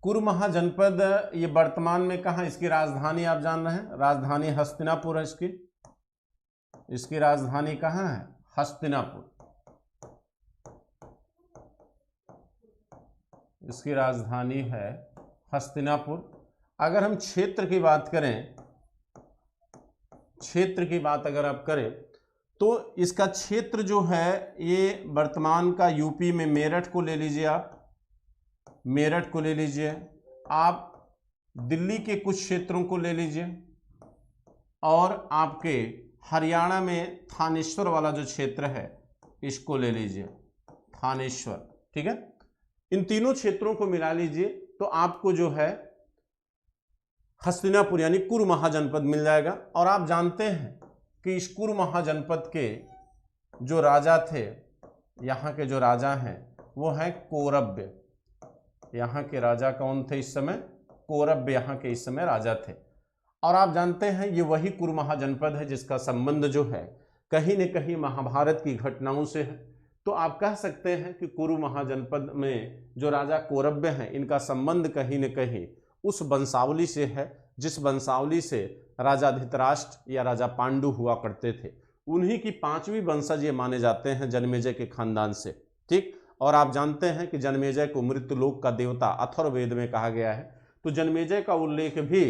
कुरु महाजनपद ये वर्तमान में कहाँ, इसकी राजधानी आप जान रहे हैं, राजधानी हस्तिनापुर है इसकी राजधानी कहाँ है, हस्तिनापुर। इसकी राजधानी है हस्तिनापुर। अगर हम क्षेत्र की बात करें, क्षेत्र की बात अगर आप करें तो इसका क्षेत्र जो है ये वर्तमान का यूपी में मेरठ को ले लीजिए, आप मेरठ को ले लीजिए, आप दिल्ली के कुछ क्षेत्रों को ले लीजिए, और आपके हरियाणा में थानेश्वर वाला जो क्षेत्र है इसको ले लीजिए, थानेश्वर। ठीक है, इन तीनों क्षेत्रों को मिला लीजिए तो आपको जो है हस्तिनापुर यानी कुरु महाजनपद मिल जाएगा। और आप जानते हैं कि इस कुरु महाजनपद के जो राजा थे, यहाँ के जो राजा हैं वो हैं कौरव्य। यहाँ के राजा कौन थे इस समय? कौरव्य यहाँ के इस समय राजा थे। और आप जानते हैं ये वही कुरु महाजनपद है जिसका संबंध जो है कहीं न कहीं महाभारत की घटनाओं से है। तो आप कह सकते हैं कि कुरु महाजनपद में जो राजा कौरव्य हैं इनका संबंध कहीं न कहीं उस वंशावली से है जिस वंशावली से राजा धृतराष्ट्र या राजा पांडु हुआ करते थे। उन्हीं की 5वीं वंशज ये माने जाते हैं जन्मेजय के खानदान से। ठीक, और आप जानते हैं कि जन्मेजय को मृत्युलोक का देवता अथर्ववेद में कहा गया है। तो जन्मेजय का उल्लेख भी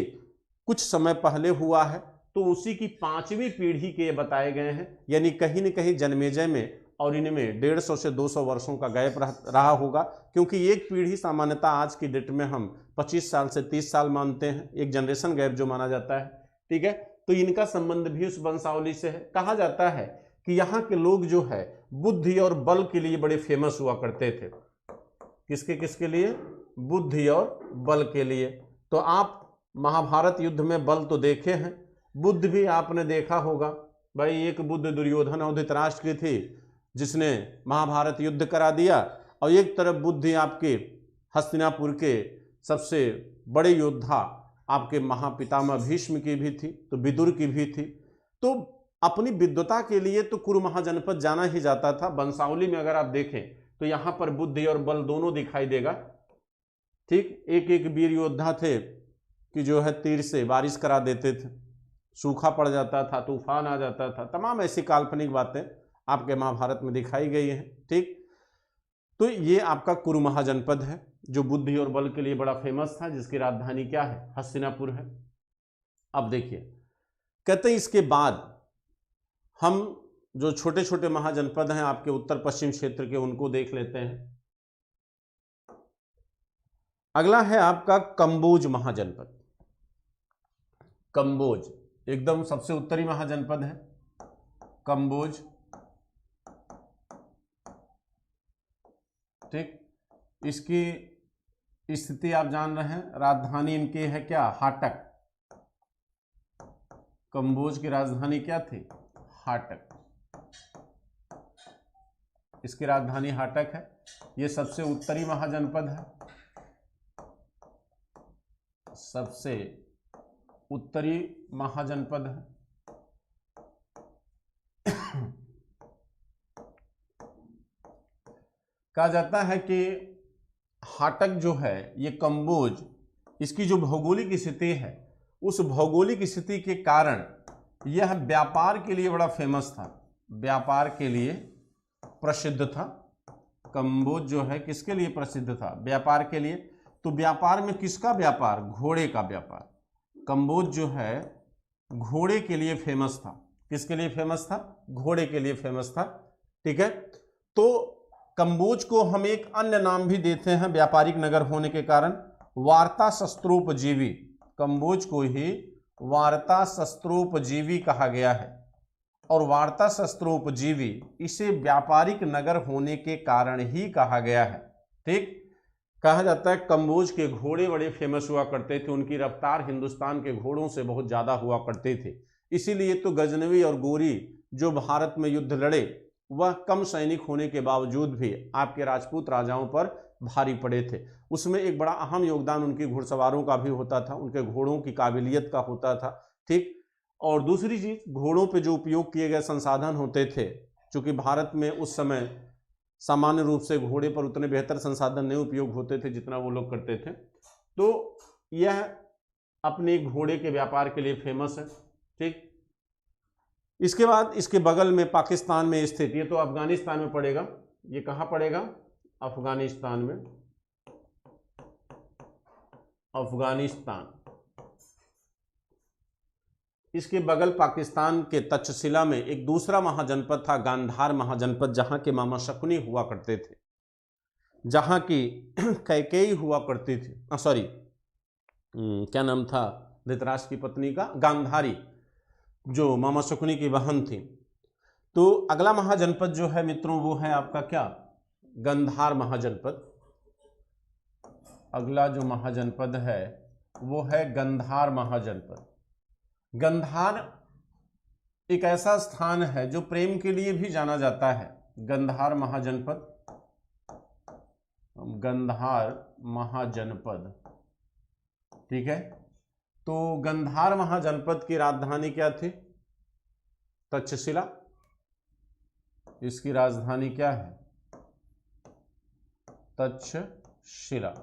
कुछ समय पहले हुआ है, तो उसी की 5वीं पीढ़ी के बताए गए हैं। यानी कहीं न कहीं जन्मेजय में और इनमें 150 से 200 वर्षों का गैप रहा होगा, क्योंकि एक पीढ़ी सामान्यतः आज की डेट में हम 25 साल से 30 साल मानते हैं, एक जनरेशन गैप जो माना जाता है। ठीक है, तो इनका संबंध भी उस वंशावली से है। कहा जाता है कि यहाँ के लोग जो है बुद्धि और बल के लिए बड़े फेमस हुआ करते थे। किसके लिए? बुद्धि और बल के लिए। तो आप महाभारत युद्ध में बल तो देखे हैं, बुद्ध भी आपने देखा होगा। भाई एक बुद्ध दुर्योधन और धृतराष्ट्र की थी जिसने महाभारत युद्ध करा दिया, और एक तरफ बुद्धि आपके हस्तिनापुर के सबसे बड़े योद्धा आपके महापितामह भीष्म की भी थी, तो विदुर की भी थी। तो अपनी विद्वता के लिए तो कुरु महाजनपद जाना ही जाता था। वंशावली में अगर आप देखें तो यहाँ पर बुद्धि और बल दोनों दिखाई देगा। ठीक, एक एक वीर योद्धा थे कि जो है तीर से बारिश करा देते थे, सूखा पड़ जाता था, तूफान आ जाता था, तमाम ऐसी काल्पनिक बातें आपके महाभारत में दिखाई गई हैं। ठीक, तो ये आपका कुरु महाजनपद है जो बुद्धि और बल के लिए बड़ा फेमस था, जिसकी राजधानी क्या है? हस्तिनापुर है। अब देखिए, कहते हैं इसके बाद हम जो छोटे छोटे महाजनपद हैं आपके उत्तर पश्चिम क्षेत्र के, उनको देख लेते हैं। अगला है आपका कंबोज महाजनपद। कंबोज एकदम सबसे उत्तरी महाजनपद है कंबोज। ठीक, इसकी स्थिति आप जान रहे हैं, राजधानी इनकी है क्या? हाटक। कंबोज की राजधानी क्या थी? हाटक। इसकी राजधानी हाटक है। ये सबसे उत्तरी महाजनपद है, सबसे उत्तरी महाजनपद है। कहा जाता है कि हाटक जो है ये कंबोज, इसकी जो भौगोलिक स्थिति है उस भौगोलिक स्थिति के कारण यह व्यापार के लिए बड़ा फेमस था, व्यापार के लिए प्रसिद्ध था। कंबोज जो है किसके लिए प्रसिद्ध था? व्यापार के लिए। तो व्यापार में किसका व्यापार? घोड़े का व्यापार। कंबोज जो है घोड़े के लिए फेमस था। किसके लिए फेमस था? घोड़े के लिए फेमस था। ठीक है, तो कंबोज को हम एक अन्य नाम भी देते हैं व्यापारिक नगर होने के कारण, वार्ता शस्त्रोपजीवी। कंबोज को ही वार्ता शस्त्रोपजीवी कहा गया है, और वार्ता शस्त्रोपजीवी इसे व्यापारिक नगर होने के कारण ही कहा गया है। ठीक, कहा जाता है कंबोज के घोड़े बड़े फेमस हुआ करते थे, उनकी रफ्तार हिंदुस्तान के घोड़ों से बहुत ज़्यादा हुआ करते थे। इसीलिए तो गजनवी और गोरी जो भारत में युद्ध लड़े वह कम सैनिक होने के बावजूद भी आपके राजपूत राजाओं पर भारी पड़े थे। उसमें एक बड़ा अहम योगदान उनकी घुड़सवारों का भी होता था, उनके घोड़ों की काबिलियत का होता था। ठीक, और दूसरी चीज, घोड़ों पे जो उपयोग किए गए संसाधन होते थे, चूंकि भारत में उस समय सामान्य रूप से घोड़े पर उतने बेहतर संसाधन नहीं उपयोग होते थे जितना वो लोग करते थे, तो यह अपने घोड़े के व्यापार के लिए फेमस है। ठीक, इसके बाद इसके बगल में पाकिस्तान में स्थित, ये तो अफगानिस्तान में पड़ेगा, ये कहाँ पड़ेगा? अफगानिस्तान में। अफगानिस्तान, इसके बगल पाकिस्तान के तक्षशिला में एक दूसरा महाजनपद था गांधार महाजनपद, जहां के मामा शकुनी हुआ करते थे, जहां की कैकेयी हुआ करती थी। सॉरी, क्या नाम था धृतराष्ट्र की पत्नी का? गांधारी, जो मामा शकुनी की बहन थी। तो अगला महाजनपद जो है मित्रों वो है आपका क्या? गांधार महाजनपद। अगला जो महाजनपद है वो है गांधार महाजनपद। गांधार एक ऐसा स्थान है जो प्रेम के लिए भी जाना जाता है, गंधार महाजनपद। गंधार महाजनपद, ठीक है। तो गंधार महाजनपद की राजधानी क्या थी? तक्षशिला। इसकी राजधानी क्या है? तक्षशिला।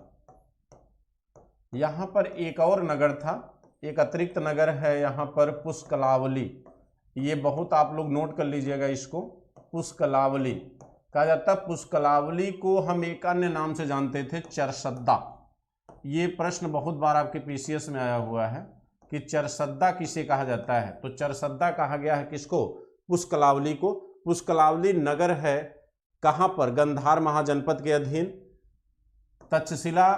यहां पर एक और नगर था, एक अतिरिक्त नगर है यहां पर, पुष्कलावली। ये बहुत आप लोग नोट कर लीजिएगा इसको, पुष्कलावली कहा जाता है। पुष्कलावली को हम एक अन्य नाम से जानते थे, चरसद्दा। ये प्रश्न बहुत बार आपके पीसीएस में आया हुआ है कि चरसद्दा किसे कहा जाता है। तो चरसद्दा कहा गया है किसको? पुष्कलावली को। पुष्कलावली नगर है कहां पर? गंधार महाजनपद के अधीन। तक्षशिला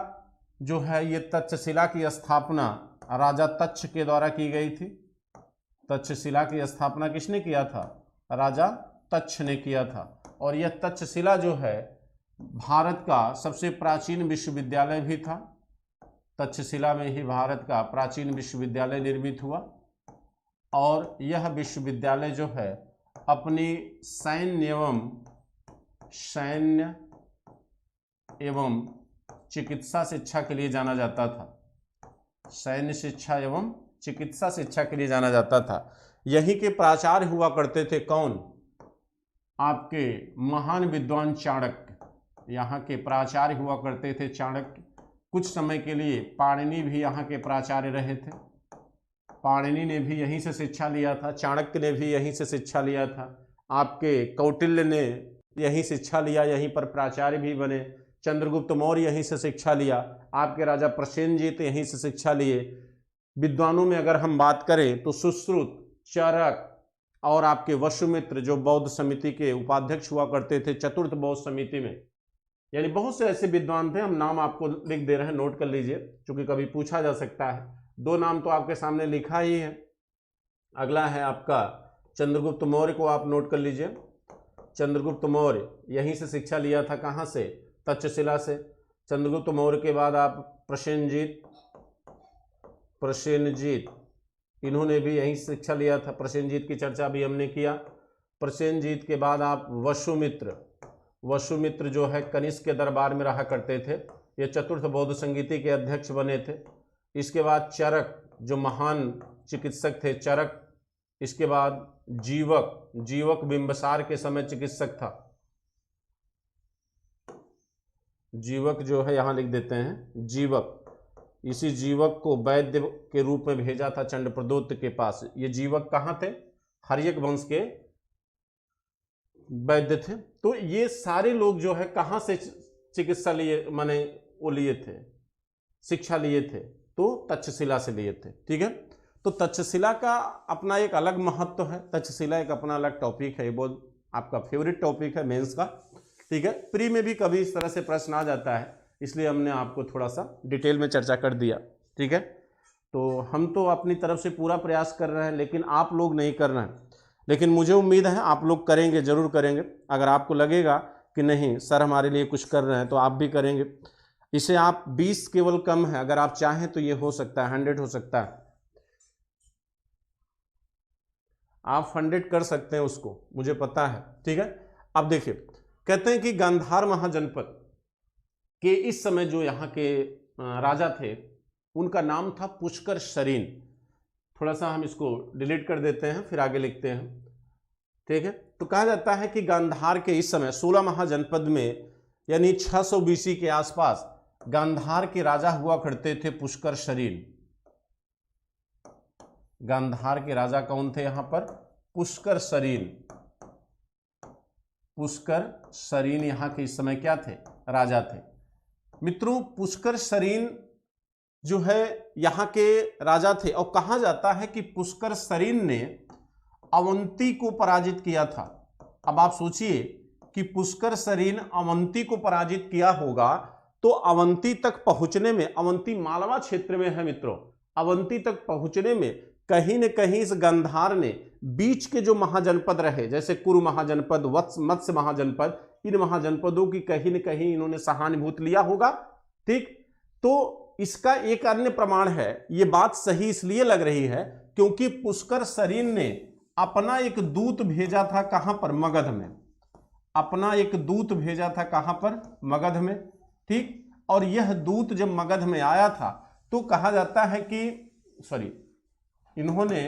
जो है, ये तक्षशिला की स्थापना राजा तक्ष के द्वारा की गई थी। तक्षशिला की स्थापना किसने किया था? राजा तक्ष ने किया था। और यह तक्षशिला जो है भारत का सबसे प्राचीन विश्वविद्यालय भी था। तक्षशिला में ही भारत का प्राचीन विश्वविद्यालय निर्मित हुआ। और यह विश्वविद्यालय जो है अपनी सैन्य एवं चिकित्सा शिक्षा के लिए जाना जाता था। सैन्य शिक्षा एवं चिकित्सा शिक्षा के लिए जाना जाता था। यहीं के प्राचार्य हुआ करते थे कौन? आपके महान विद्वान चाणक्य। यहाँ के प्राचार्य हुआ करते थे चाणक्य। कुछ समय के लिए पाणिनि भी यहाँ के प्राचार्य रहे थे। पाणिनि ने भी यहीं से शिक्षा लिया था, चाणक्य ने भी यहीं से शिक्षा लिया था, आपके कौटिल्य ने यहीं शिक्षा लिया, यहीं पर प्राचार्य भी बने। चंद्रगुप्त मौर्य यहीं से शिक्षा लिया, आपके राजा प्रसेनजीत यहीं से शिक्षा लिए। विद्वानों में अगर हम बात करें तो सुश्रुत, चरक और आपके वसुमित्र जो बौद्ध समिति के उपाध्यक्ष हुआ करते थे, चतुर्थ बौद्ध समिति में, यानी बहुत से ऐसे विद्वान थे। हम नाम आपको लिख दे रहे हैं, नोट कर लीजिए, क्योंकि कभी पूछा जा सकता है। दो नाम तो आपके सामने लिखा ही है। अगला है आपका चंद्रगुप्त मौर्य को आप नोट कर लीजिए। चंद्रगुप्त मौर्य यहीं से शिक्षा लिया था, कहाँ से? तक्षशिला से। चंद्रगुप्त मौर्य के बाद आप प्रसेनजीत, इन्होंने भी यहीं से शिक्षा लिया था। प्रसेनजीत की चर्चा भी हमने किया। प्रसेनजीत के बाद आप वसुमित्र जो है कनिष्क के दरबार में रहा करते थे, ये चतुर्थ बौद्ध संगीति के अध्यक्ष बने थे। इसके बाद चरक जो महान चिकित्सक थे, चरक। इसके बाद जीवक बिंबिसार के समय चिकित्सक था। जीवक जो है यहां लिख देते हैं, जीवक। इसी जीवक को वैद्य के रूप में भेजा था चंडप्रदोत्त के पास। ये जीवक कहाँ थे? हर्यक वंश के वैद्य थे। तो ये सारे लोग जो है कहाँ से चिकित्सा लिए, माने वो लिए थे, शिक्षा लिए थे? तो तक्षशिला से लिए थे, ठीक है। तो तक्षशिला का अपना एक अलग महत्व है। तक्षशिला एक अपना अलग टॉपिक है, ये बहुत आपका फेवरेट टॉपिक है मेंस का, ठीक है। प्री में भी कभी इस तरह से प्रश्न आ जाता है, इसलिए हमने आपको थोड़ा सा डिटेल में चर्चा कर दिया, ठीक है। तो हम तो अपनी तरफ से पूरा प्रयास कर रहे हैं, लेकिन आप लोग नहीं कर रहे हैं। लेकिन मुझे उम्मीद है आप लोग करेंगे, जरूर करेंगे। अगर आपको लगेगा कि नहीं सर हमारे लिए कुछ कर रहे हैं, तो आप भी करेंगे। इसे आप 20 केवल कम है, अगर आप चाहें तो ये हो सकता है 100 हो सकता है। आप 100 कर सकते हैं उसको, मुझे पता है, ठीक है। अब देखिए, कहते हैं कि गांधार महाजनपद के इस समय जो यहाँ के राजा थे, उनका नाम था पुष्कर सरीन। थोड़ा सा हम इसको डिलीट कर देते हैं, फिर आगे लिखते हैं, ठीक है। तो कहा जाता है कि गांधार के इस समय 16 महाजनपद में, यानी 600 BC के आसपास गांधार के राजा हुआ करते थे पुष्कर सरीन। गांधार के राजा कौन थे यहाँ पर? पुष्कर सरीन। पुष्कर सरीन यहाँ के इस समय क्या थे? राजा थे। मित्रों, पुष्कर सरीन जो है यहाँ के राजा थे। और कहा जाता है कि पुष्कर सरीन ने अवंती को पराजित किया था। अब आप सोचिए कि पुष्कर सरीन अवंती को पराजित किया होगा, तो अवंती तक पहुंचने में, अवंती मालवा क्षेत्र में है मित्रों, अवंती तक पहुंचने में कहीं न कहीं इस गांधार ने बीच के जो महाजनपद रहे, जैसे कुरु महाजनपद, मत्स्य महाजनपद, इन महाजनपदों की कहीं न कहीं इन्होंने सहानुभूति लिया होगा, ठीक। तो इसका एक अन्य प्रमाण है, ये बात सही इसलिए लग रही है क्योंकि पुष्कर सरीन ने अपना एक दूत भेजा था कहां पर, मगध में। अपना एक दूत भेजा था कहां पर, मगध में, ठीक। और यह दूत जब मगध में आया था तो कहा जाता है कि इन्होंने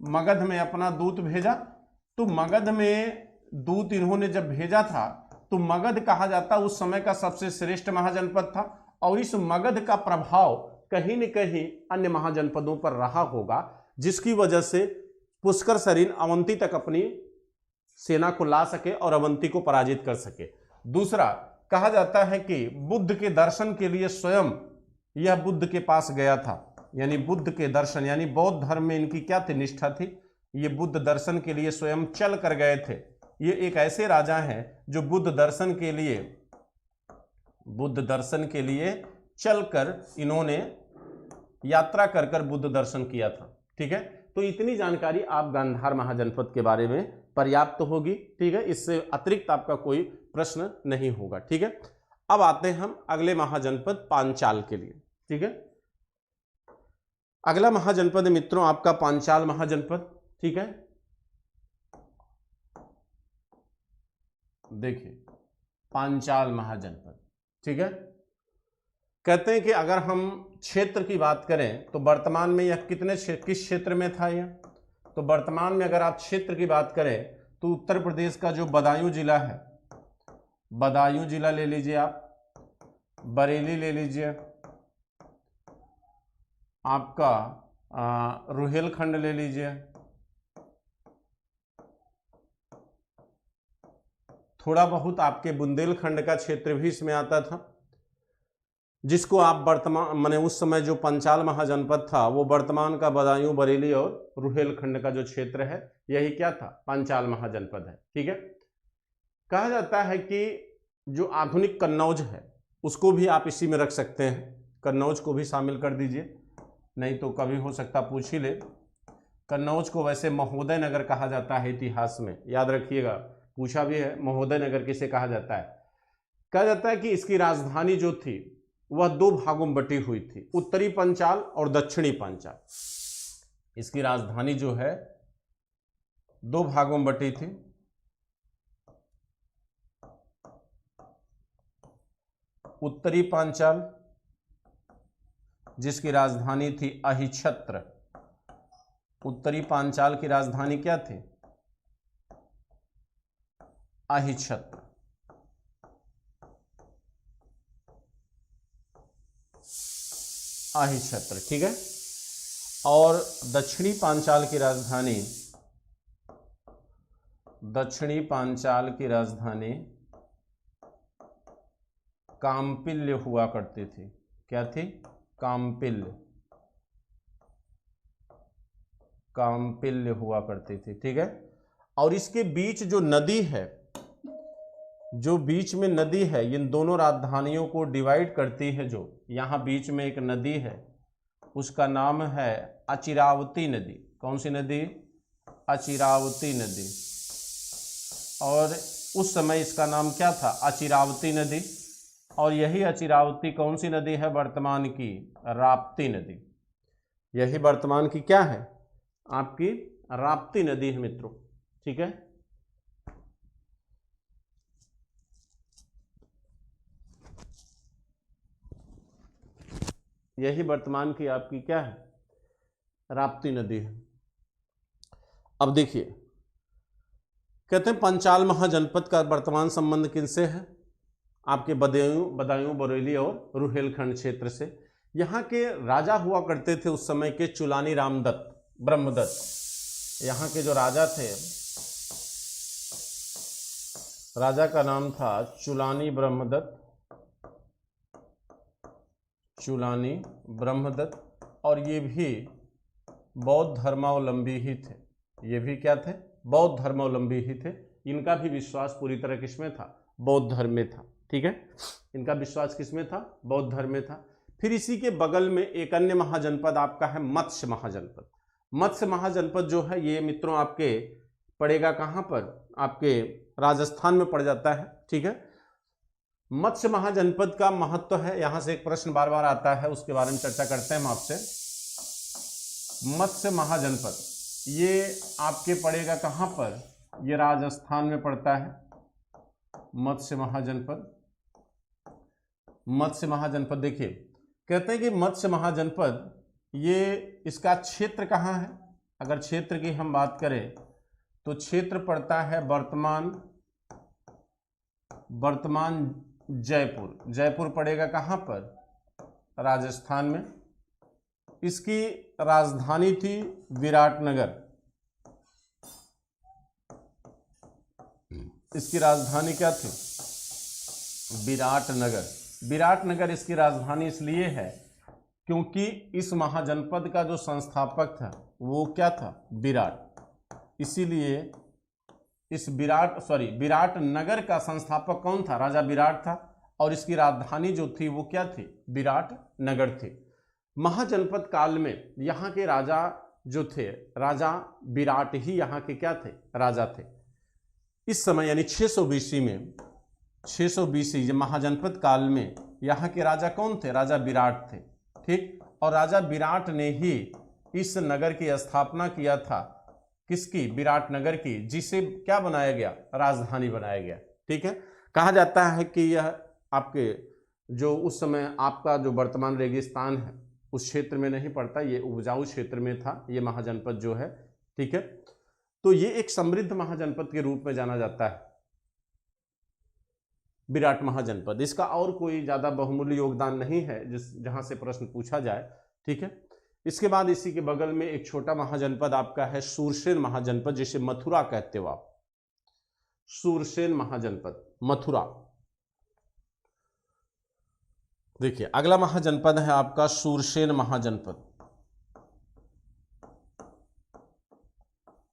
मगध में अपना दूत भेजा, तो मगध में दूत इन्होंने जब भेजा था तो मगध कहा जाता उस समय का सबसे श्रेष्ठ महाजनपद था, और इस मगध का प्रभाव कहीं न कहीं अन्य महाजनपदों पर रहा होगा, जिसकी वजह से पुष्कर सरीन अवंती तक अपनी सेना को ला सके और अवंती को पराजित कर सके। दूसरा, कहा जाता है कि बुद्ध के दर्शन के लिए स्वयं यह बुद्ध के पास गया था, यानी बुद्ध के दर्शन, यानी बौद्ध धर्म में इनकी क्या थी, निष्ठा थी। ये बुद्ध दर्शन के लिए स्वयं चल कर गए थे। ये एक ऐसे राजा हैं जो बुद्ध दर्शन के लिए चलकर इन्होंने यात्रा कर कर बुद्ध दर्शन किया था, ठीक है। तो इतनी जानकारी आप गांधार महाजनपद के बारे में पर्याप्त होगी, ठीक है। इससे अतिरिक्त आपका कोई प्रश्न नहीं होगा, ठीक है। अब आते हैं हम अगले महाजनपद पांचाल के लिए, ठीक है। अगला महाजनपद मित्रों आपका पांचाल महाजनपद, ठीक है। देखिए पांचाल महाजनपद, ठीक है। कहते हैं कि अगर हम क्षेत्र की बात करें तो वर्तमान में यह किस क्षेत्र में था यह, तो वर्तमान में अगर आप क्षेत्र की बात करें तो उत्तर प्रदेश का जो बदायूं जिला है, बदायूं जिला ले लीजिए आप, बरेली ले लीजिए, आपका रुहेलखंड ले लीजिए, थोड़ा बहुत आपके बुंदेलखंड का क्षेत्र भी इसमें आता था, जिसको आप वर्तमान माने उस समय जो पंचाल महाजनपद था वो वर्तमान का बदायूं, बरेली और रुहेलखंड का जो क्षेत्र है यही क्या था, पांचाल महाजनपद है, ठीक है। कहा जाता है कि जो आधुनिक कन्नौज है उसको भी आप इसी में रख सकते हैं, कन्नौज को भी शामिल कर दीजिए, नहीं तो कभी हो सकता पूछ ही ले। कन्नौज को वैसे महोदय नगर कहा जाता है इतिहास में, याद रखिएगा, पूछा भी है महोदय नगर किसे कहा जाता है। कहा जाता है कि इसकी राजधानी जो थी वह दो भागों में बटी हुई थी, उत्तरी पंचाल और दक्षिणी पंचाल। इसकी राजधानी जो है दो भागों में बटी थी, उत्तरी पांचाल जिसकी राजधानी थी अहिछत्र। उत्तरी पांचाल की राजधानी क्या थी, अहिछत्र। अहिछत्र, ठीक है। और दक्षिणी पांचाल की राजधानी, दक्षिणी पांचाल की राजधानी काम्पिल्य हुआ करती थी। क्या थी, काम्पिल्य, काम्पिल्य हुआ करती थी, ठीक है। और इसके बीच जो नदी है, जो बीच में नदी है इन दोनों राजधानियों को डिवाइड करती है, जो यहाँ बीच में एक नदी है उसका नाम है अचिरावती नदी। कौन सी नदी, अचिरावती नदी। और उस समय इसका नाम क्या था, अचिरावती नदी। और यही अचिरावती कौन सी नदी है, वर्तमान की राप्ती नदी। यही वर्तमान की क्या है, आपकी राप्ती नदी है मित्रों, ठीक है। यही वर्तमान की आपकी क्या है, राप्ती नदी है। अब देखिए कहते हैं पंचाल महाजनपद का वर्तमान संबंध किनसे है, आपके बदायूं, बरेली और रुहेलखंड क्षेत्र से। यहाँ के राजा हुआ करते थे उस समय के चुलानी रामदत्त, ब्रह्मदत्त। यहाँ के जो राजा थे, राजा का नाम था चुलानी ब्रह्मदत्त, चुलानी ब्रह्मदत्त। और ये भी बौद्ध धर्मावलंबी ही थे। ये भी क्या थे, बौद्ध धर्मावलंबी ही थे। इनका भी विश्वास पूरी तरह किसमें था, बौद्ध धर्म में था, ठीक है। इनका विश्वास किसमें था, बौद्ध धर्म में था। फिर इसी के बगल में एक अन्य महाजनपद आपका है मत्स्य महाजनपद। मत्स्य महाजनपद जो है ये मित्रों आपके पड़ेगा कहाँ पर, आपके राजस्थान में पड़ जाता है, ठीक है। मत्स्य महाजनपद का महत्व है, यहां से एक प्रश्न बार बार आता है, उसके बारे में चर्चा करते हैं हम आपसे। मत्स्य महाजनपद, ये आपके पड़ेगा कहाँ पर, ये राजस्थान में पड़ता है, मत्स्य महाजनपद। मत्स्य महाजनपद देखिए, कहते हैं कि मत्स्य महाजनपद ये इसका क्षेत्र कहाँ है। अगर क्षेत्र की हम बात करें तो क्षेत्र पड़ता है वर्तमान जयपुर। जयपुर पड़ेगा कहाँ पर, राजस्थान में। इसकी राजधानी थी विराटनगर। इसकी राजधानी क्या थी, विराटनगर। विराटनगर इसकी राजधानी इसलिए है क्योंकि इस महाजनपद का जो संस्थापक था वो क्या था, विराट। इसीलिए इस विराटनगर का संस्थापक कौन था, राजा विराट था, और इसकी राजधानी जो थी वो क्या थी, विराटनगर थी। महाजनपद काल में यहाँ के राजा जो थे, राजा विराट ही यहाँ के क्या थे, राजा थे। इस समय यानी 600 BC में, 600 BC महाजनपद काल में यहाँ के राजा कौन थे, राजा विराट थे, ठीक। और राजा विराट ने ही इस नगर की स्थापना किया था, किसकी, विराटनगर की, जिसे क्या बनाया गया, राजधानी बनाया गया, ठीक है। कहा जाता है कि यह आपके जो उस समय आपका जो वर्तमान रेगिस्तान है उस क्षेत्र में नहीं पड़ता, ये उपजाऊ क्षेत्र में था ये महाजनपद जो है, ठीक है। तो ये एक समृद्ध महाजनपद के रूप में जाना जाता है विराट महाजनपद। इसका और कोई ज्यादा बहुमूल्य योगदान नहीं है जहां से प्रश्न पूछा जाए, ठीक है। इसके बाद इसी के बगल में एक छोटा महाजनपद आपका है शूरसेन महाजनपद, जिसे मथुरा कहते हो आप, शूरसेन महाजनपद, मथुरा। देखिए अगला महाजनपद है आपका शूरसेन महाजनपद।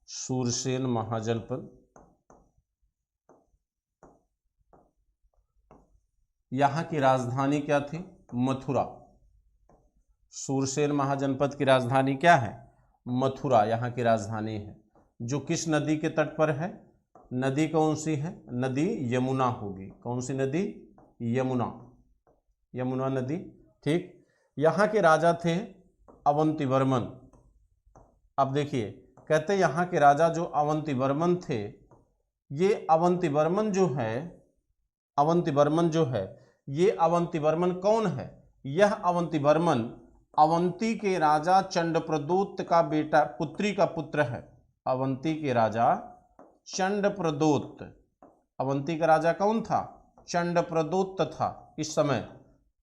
शूरसेन महाजनपद, यहां की राजधानी क्या थी, मथुरा। शूरसेन महाजनपद की राजधानी क्या है, मथुरा यहाँ की राजधानी है, जो किस नदी के तट पर है, नदी कौन सी है, नदी यमुना होगी। कौन सी नदी, यमुना, यमुना नदी, ठीक। यहाँ के राजा थे अवंतीवर्मन। अब देखिए कहते हैं यहाँ के राजा जो अवंतीवर्मन थे, ये अवंतीवर्मन जो है, अवंतीवर्मन जो है, ये अवंतीवर्मन कौन है, यह अवंतीवर्मन अवंती के राजा चंडप्रदोत का बेटा, पुत्री का पुत्र है। अवंती के राजा चंडप्रदोत, अवंती का राजा कौन था, चंडप्रदोत था इस समय।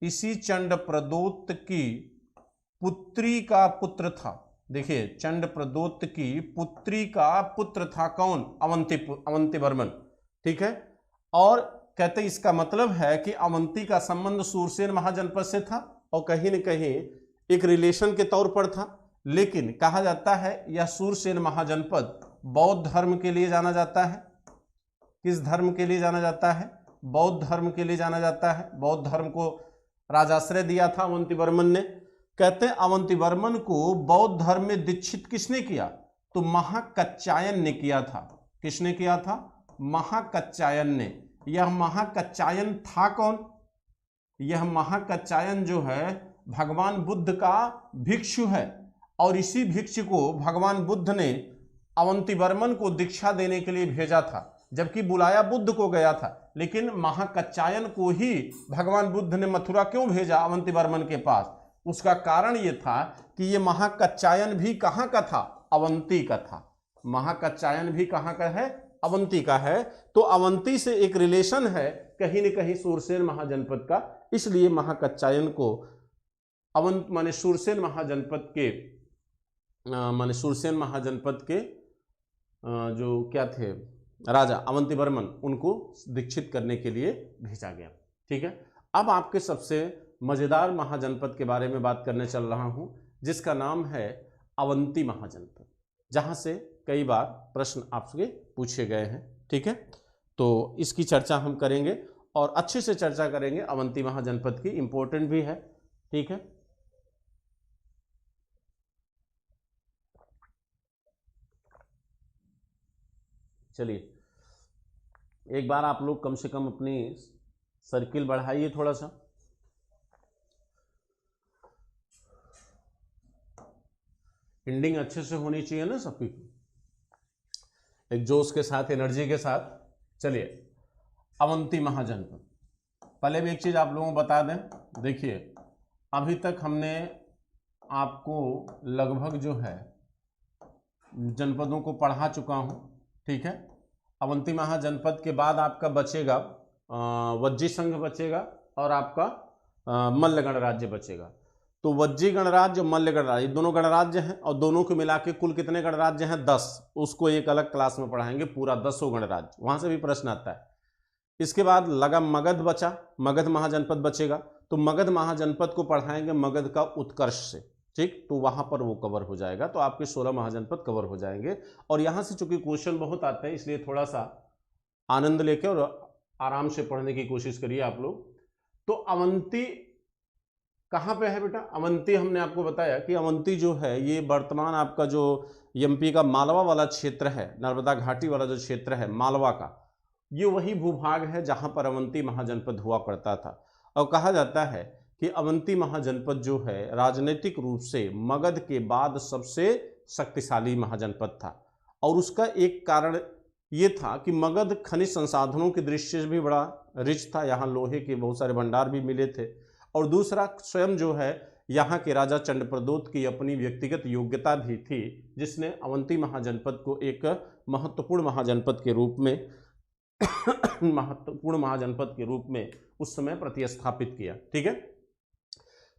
इसी चंडप्रदोत की पुत्री का पुत्र था, देखिए चंडप्रदोत की पुत्री का पुत्र था कौन, अवंतीवर्मन, ठीक है। और कहते इसका मतलब है कि अवंती का संबंध शूरसेन महाजनपद से था और कहीं न कहीं एक रिलेशन के तौर पर था। लेकिन कहा जाता है यह शूरसेन महाजनपद बौद्ध धर्म के लिए जाना जाता है। किस धर्म के लिए जाना जाता है, बौद्ध धर्म के लिए जाना जाता है। बौद्ध धर्म को राजाश्रय दिया था अवंतीवर्मन ने। कहते हैं अवंतीवर्मन को बौद्ध धर्म में दीक्षित किसने किया, तो महाकच्चायन ने किया था। किसने किया था, महाकच्चायन ने। यह महाकच्चायन था कौन, यह महाकच्चायन जो है भगवान बुद्ध का भिक्षु है, और इसी भिक्षु को भगवान बुद्ध ने अवंतीवर्मन को दीक्षा देने के लिए भेजा था, जबकि बुलाया बुद्ध को गया था, लेकिन महाकच्चायन को ही भगवान बुद्ध ने मथुरा क्यों भेजा अवंतीवर्मन के पास। उसका कारण यह था कि ये महाकच्चायन भी कहाँ का था, अवंती का था। महाकच्चायन भी कहाँ का है, अवंती का है। तो अवंती से एक रिलेशन है कहीं न कहीं शूरसेन महाजनपद का, इसलिए महाकच्चायन को अवंत माने शूरसेन महाजनपद के माने शूरसेन महाजनपद के जो क्या थे राजा अवंतीवर्मन, उनको दीक्षित करने के लिए भेजा गया, ठीक है। अब आपके सबसे मजेदार महाजनपद के बारे में बात करने चल रहा हूं, जिसका नाम है अवंती महाजनपद, जहां से कई बार प्रश्न आपसे पूछे गए हैं, ठीक है। तो इसकी चर्चा हम करेंगे और अच्छे से चर्चा करेंगे। अवंती महाजनपद की इंपॉर्टेंट भी है, ठीक है। चलिए एक बार आप लोग कम से कम अपनी सर्किल बढ़ाइए थोड़ा सा। एंडिंग अच्छे से होनी चाहिए ना सबकी, एक जोश के साथ, एनर्जी के साथ। चलिए, अवंती महाजनपद, पहले भी एक चीज आप लोगों को बता दें, देखिए अभी तक हमने आपको लगभग जो है जनपदों को पढ़ा चुका हूं, ठीक है। अवंती महाजनपद के बाद आपका बचेगा वज्जी संघ बचेगा और आपका मल्ल गणराज्य बचेगा। तो वज्जी गणराज्य और मल्ल गणराज्य दोनों गणराज्य हैं और दोनों को मिला के कुल कितने गणराज्य हैं? 10। उसको एक अलग क्लास में पढ़ाएंगे, पूरा 10 गणराज्य, वहां से भी प्रश्न आता है। इसके बाद लगा मगध बचा, मगध महाजनपद बचेगा, तो मगध महाजनपद को पढ़ाएंगे मगध का उत्कर्ष से, ठीक। तो वहां पर वो कवर हो जाएगा, तो आपके 16 महाजनपद कवर हो जाएंगे। और यहां से चूंकि क्वेश्चन बहुत आते हैं, इसलिए थोड़ा सा आनंद लेके और आराम से पढ़ने की कोशिश करिए आप लोग। तो अवंती कहां पे है बेटा? अवंती हमने आपको बताया कि अवंती जो है ये वर्तमान आपका जो एमपी का मालवा वाला क्षेत्र है, नर्मदा घाटी वाला जो क्षेत्र है मालवा का, ये वही भूभाग है जहां पर अवंती महाजनपद हुआ करता था। और कहा जाता है कि अवंती महाजनपद जो है राजनीतिक रूप से मगध के बाद सबसे शक्तिशाली महाजनपद था। और उसका एक कारण ये था कि मगध खनिज संसाधनों की दृष्टि से भी बड़ा रिच था, यहाँ लोहे के बहुत सारे भंडार भी मिले थे। और दूसरा, स्वयं जो है यहाँ के राजा चंद्रप्रदोत की अपनी व्यक्तिगत योग्यता भी थी, जिसने अवंती महाजनपद को एक महत्वपूर्ण महाजनपद के रूप में उस समय प्रतिस्थापित किया, ठीक है।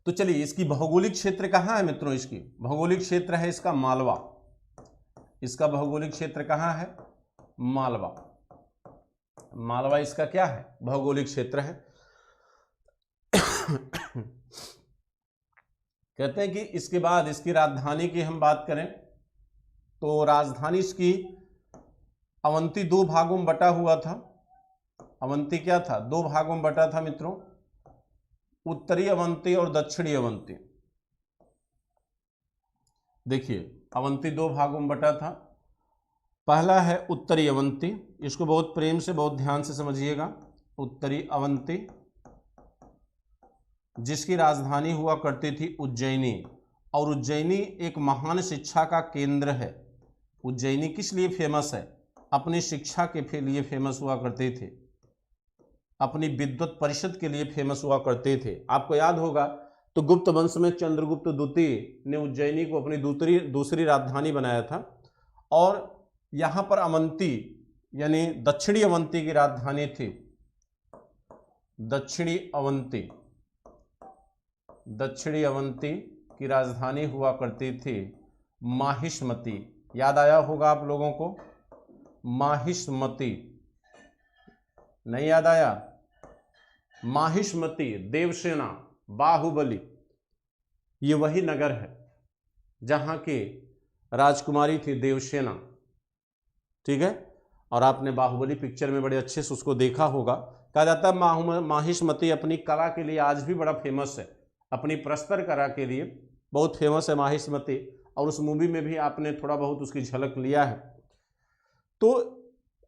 तो चलिए, इसकी भौगोलिक क्षेत्र कहाँ है मित्रों? इसकी भौगोलिक क्षेत्र है इसका मालवा। इसका भौगोलिक क्षेत्र कहाँ है? मालवा। मालवा इसका क्या है? भौगोलिक क्षेत्र है। कहते हैं कि इसके बाद इसकी राजधानी की हम बात करें तो राजधानी इसकी अवंती 2 भागों में बटा हुआ था। अवंती क्या था? 2 भागों में बटा था मित्रों, उत्तरी अवंती और दक्षिणी अवंती। देखिए, अवंती 2 भागों में बटा था। पहला है उत्तरी अवंती, इसको बहुत प्रेम से बहुत ध्यान से समझिएगा। उत्तरी अवंती जिसकी राजधानी हुआ करती थी उज्जैनी, और उज्जैनी एक महान शिक्षा का केंद्र है। उज्जैनी किस लिए फेमस है? अपनी शिक्षा के लिए फेमस हुआ करते थे, अपनी विद्वत परिषद के लिए फेमस हुआ करते थे। आपको याद होगा तो गुप्त वंश में चंद्रगुप्त द्वितीय ने उज्जैनी को अपनी दूसरी राजधानी बनाया था। और यहाँ पर अवंती यानी दक्षिणी अवंती की राजधानी थी। दक्षिणी अवंती की राजधानी हुआ करती थी माहिष्मती। याद आया होगा आप लोगों को? माहिष्मती नहीं याद आया? माहिष्मती, देवसेना, बाहुबली, ये वही नगर है जहां की राजकुमारी थी देवसेना, ठीक है। और आपने बाहुबली पिक्चर में बड़े अच्छे से उसको देखा होगा। कहा जाता है माहिष्मती अपनी कला के लिए आज भी बड़ा फेमस है, अपनी प्रस्तर कला के लिए बहुत फेमस है माहिष्मती। और उस मूवी में भी आपने थोड़ा बहुत उसकी झलक लिया है। तो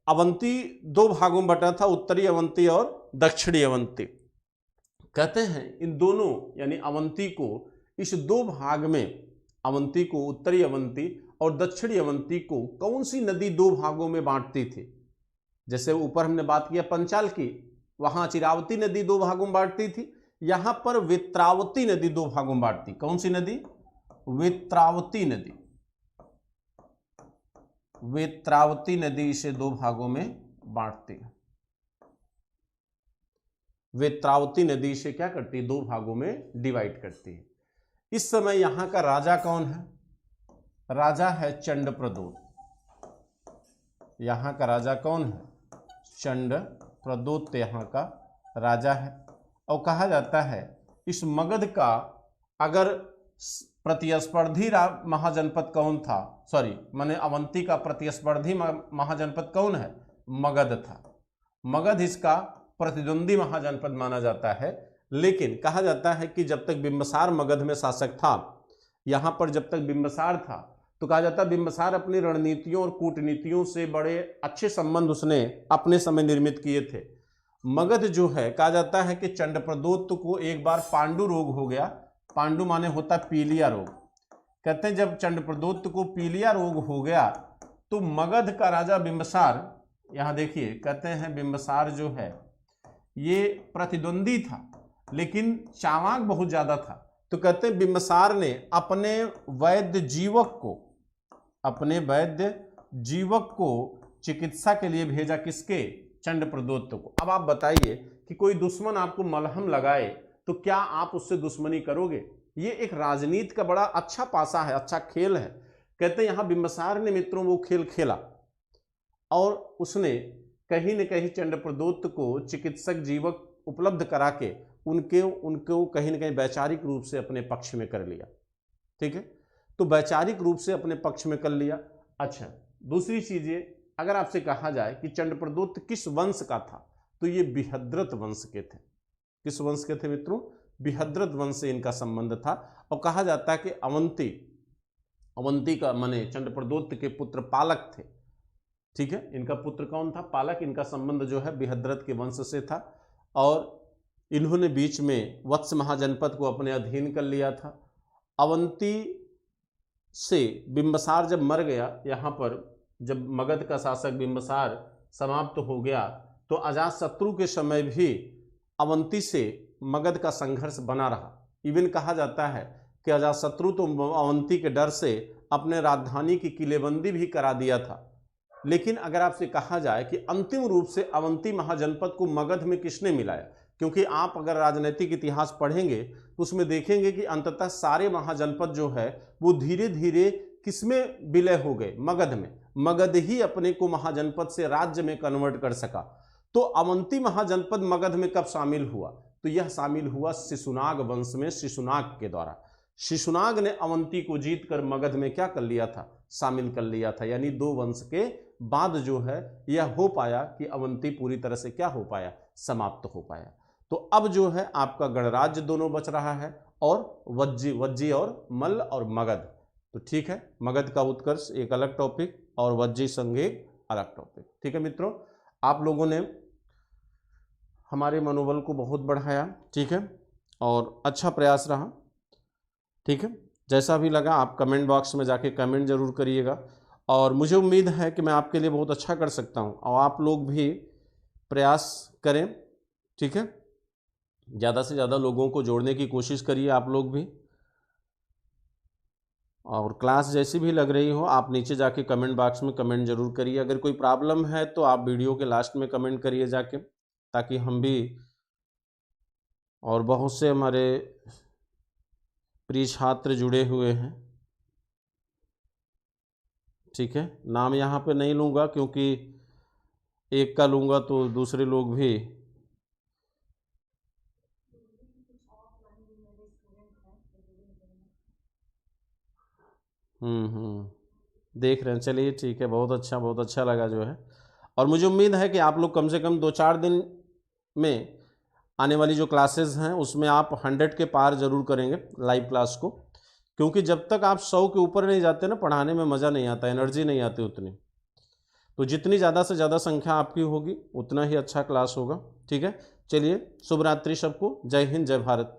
अवंती 2 भागों में बटा था, उत्तरी अवंती और दक्षिणी अवंती। कहते हैं इन दोनों यानी अवंती को इस 2 भाग में, अवंती को, उत्तरी अवंती और दक्षिणी अवंती को कौन सी नदी 2 भागों में बांटती थी? जैसे ऊपर हमने बात किया पंचाल की, वहां चिरावती नदी 2 भागों में बांटती थी। यहां पर वेत्रावती नदी 2 भागों में बांटती। कौन सी नदी? वेत्रावती नदी। वेत्रावती नदी इसे 2 भागों में बांटती है। वेत्रावती नदी से क्या करती है? 2 भागों में डिवाइड करती है। इस समय यहां का राजा कौन है? राजा है चंद्रप्रदोत। यहां का राजा कौन है? चंद्रप्रदोत यहां का राजा है। और कहा जाता है इस मगध का अगर प्रतिस्पर्धी महाजनपद कौन था, सॉरी माने अवंती का प्रतिस्पर्धी महाजनपद कौन है? मगध था। मगध इसका प्रतिद्वंदी महाजनपद माना जाता है। लेकिन कहा जाता है कि जब तक बिंबसार मगध में शासक था, यहां पर जब तक बिंबसार था, तो कहा जाता है बिंबसार अपनी रणनीतियों और कूटनीतियों से बड़े अच्छे संबंध उसने अपने समय निर्मित किए थे। मगध जो है, कहा जाता है कि चंद्रप्रदोत को एक बार पांडु रोग हो गया। पांडु माने होता पीलिया रोग। कहते हैं जब चंडप्रद्योत को पीलिया रोग हो गया तो मगध का राजा बिंबसार, यहां देखिए कहते हैं बिंबसार जो है ये प्रतिद्वंदी था लेकिन चावाक बहुत ज्यादा था, तो कहते हैं बिंबसार ने अपने वैद्य जीवक को चिकित्सा के लिए भेजा, किसके? चंडप्रद्योत को। अब आप बताइए कि कोई दुश्मन आपको मलहम लगाए तो क्या आप उससे दुश्मनी करोगे? ये एक राजनीति का बड़ा अच्छा पासा है, अच्छा खेल है। कहते हैं यहां बिंबसार ने मित्रों वो खेल खेला और उसने कहीं न कहीं चंडप्रद्योत को चिकित्सक जीवक उपलब्ध करा के उनको कहीं न कहीं वैचारिक रूप से अपने पक्ष में कर लिया। ठीक है, तो वैचारिक रूप से अपने पक्ष में कर लिया। अच्छा, दूसरी चीज ये, अगर आपसे कहा जाए कि चंडप्रद्योत किस वंश का था तो ये बिहद्रथ वंश के थे। किस वंश के थे मित्रों? बिहद्रथ वंश से इनका संबंध था। और कहा जाता है कि अवंती का माने चंडप्रद्योत के पुत्र पालक थे। ठीक है, इनका पुत्र कौन था? पालक। इनका संबंध जो है बिहद्रथ के वंश से था और इन्होंने बीच में वत्स महाजनपद को अपने अधीन कर लिया था। अवंती से बिंबसार जब मर गया, यहाँ पर जब मगध का शासक बिंबसार समाप्त हो गया तो अजातशत्रु के समय भी अवंती से मगध का संघर्ष बना रहा। इवन कहा जाता है कि अजातशत्रु तो अवंती के डर से अपने राजधानी की किलेबंदी भी करा दिया था। लेकिन अगर आपसे कहा जाए कि अंतिम रूप से अवंती महाजनपद को मगध में किसने मिलाया, क्योंकि आप अगर राजनीतिक इतिहास पढ़ेंगे तो उसमें देखेंगे कि अंततः सारे महाजनपद जो है वो धीरे धीरे किसमें विलय हो गए? मगध में। मगध ही अपने को महाजनपद से राज्य में कन्वर्ट कर सका। तो अवंती महाजनपद मगध में कब शामिल हुआ? तो यह शामिल हुआ शिशुनाग वंश में, शिशुनाग के द्वारा। शिशुनाग ने अवंती को जीतकर मगध में क्या कर लिया था? शामिल कर लिया था। यानी दो वंश के बाद जो है यह हो पाया कि अवंती पूरी तरह से क्या हो पाया? समाप्त हो पाया। तो अब जो है आपका गणराज्य दोनों बच रहा है और वज्जी और मल्ल और मगध। तो ठीक है, मगध का उत्कर्ष एक अलग टॉपिक और वज्जी संघ एक अलग टॉपिक। ठीक है मित्रों, आप लोगों ने हमारे मनोबल को बहुत बढ़ाया। ठीक है, और अच्छा प्रयास रहा। ठीक है, जैसा भी लगा आप कमेंट बॉक्स में जाके कमेंट जरूर करिएगा और मुझे उम्मीद है कि मैं आपके लिए बहुत अच्छा कर सकता हूं और आप लोग भी प्रयास करें। ठीक है, ज़्यादा से ज़्यादा लोगों को जोड़ने की कोशिश करिए आप लोग भी। और क्लास जैसी भी लग रही हो आप नीचे जाके कमेंट बॉक्स में कमेंट जरूर करिए। अगर कोई प्रॉब्लम है तो आप वीडियो के लास्ट में कमेंट करिए जाके, ताकि हम भी, और बहुत से हमारे प्रिय छात्र जुड़े हुए हैं। ठीक है, नाम यहाँ पे नहीं लूँगा क्योंकि एक का लूँगा तो दूसरे लोग भी देख रहे हैं। चलिए ठीक है, बहुत अच्छा लगा जो है। और मुझे उम्मीद है कि आप लोग कम से कम 2-4 दिन में आने वाली जो क्लासेस हैं उसमें आप 100 के पार जरूर करेंगे लाइव क्लास को, क्योंकि जब तक आप 100 के ऊपर नहीं जाते ना, पढ़ाने में मज़ा नहीं आता, एनर्जी नहीं आती उतनी। तो जितनी ज़्यादा से ज़्यादा संख्या आपकी होगी उतना ही अच्छा क्लास होगा। ठीक है, चलिए शुभ रात्रि सबको। जय हिंद, जय भारत।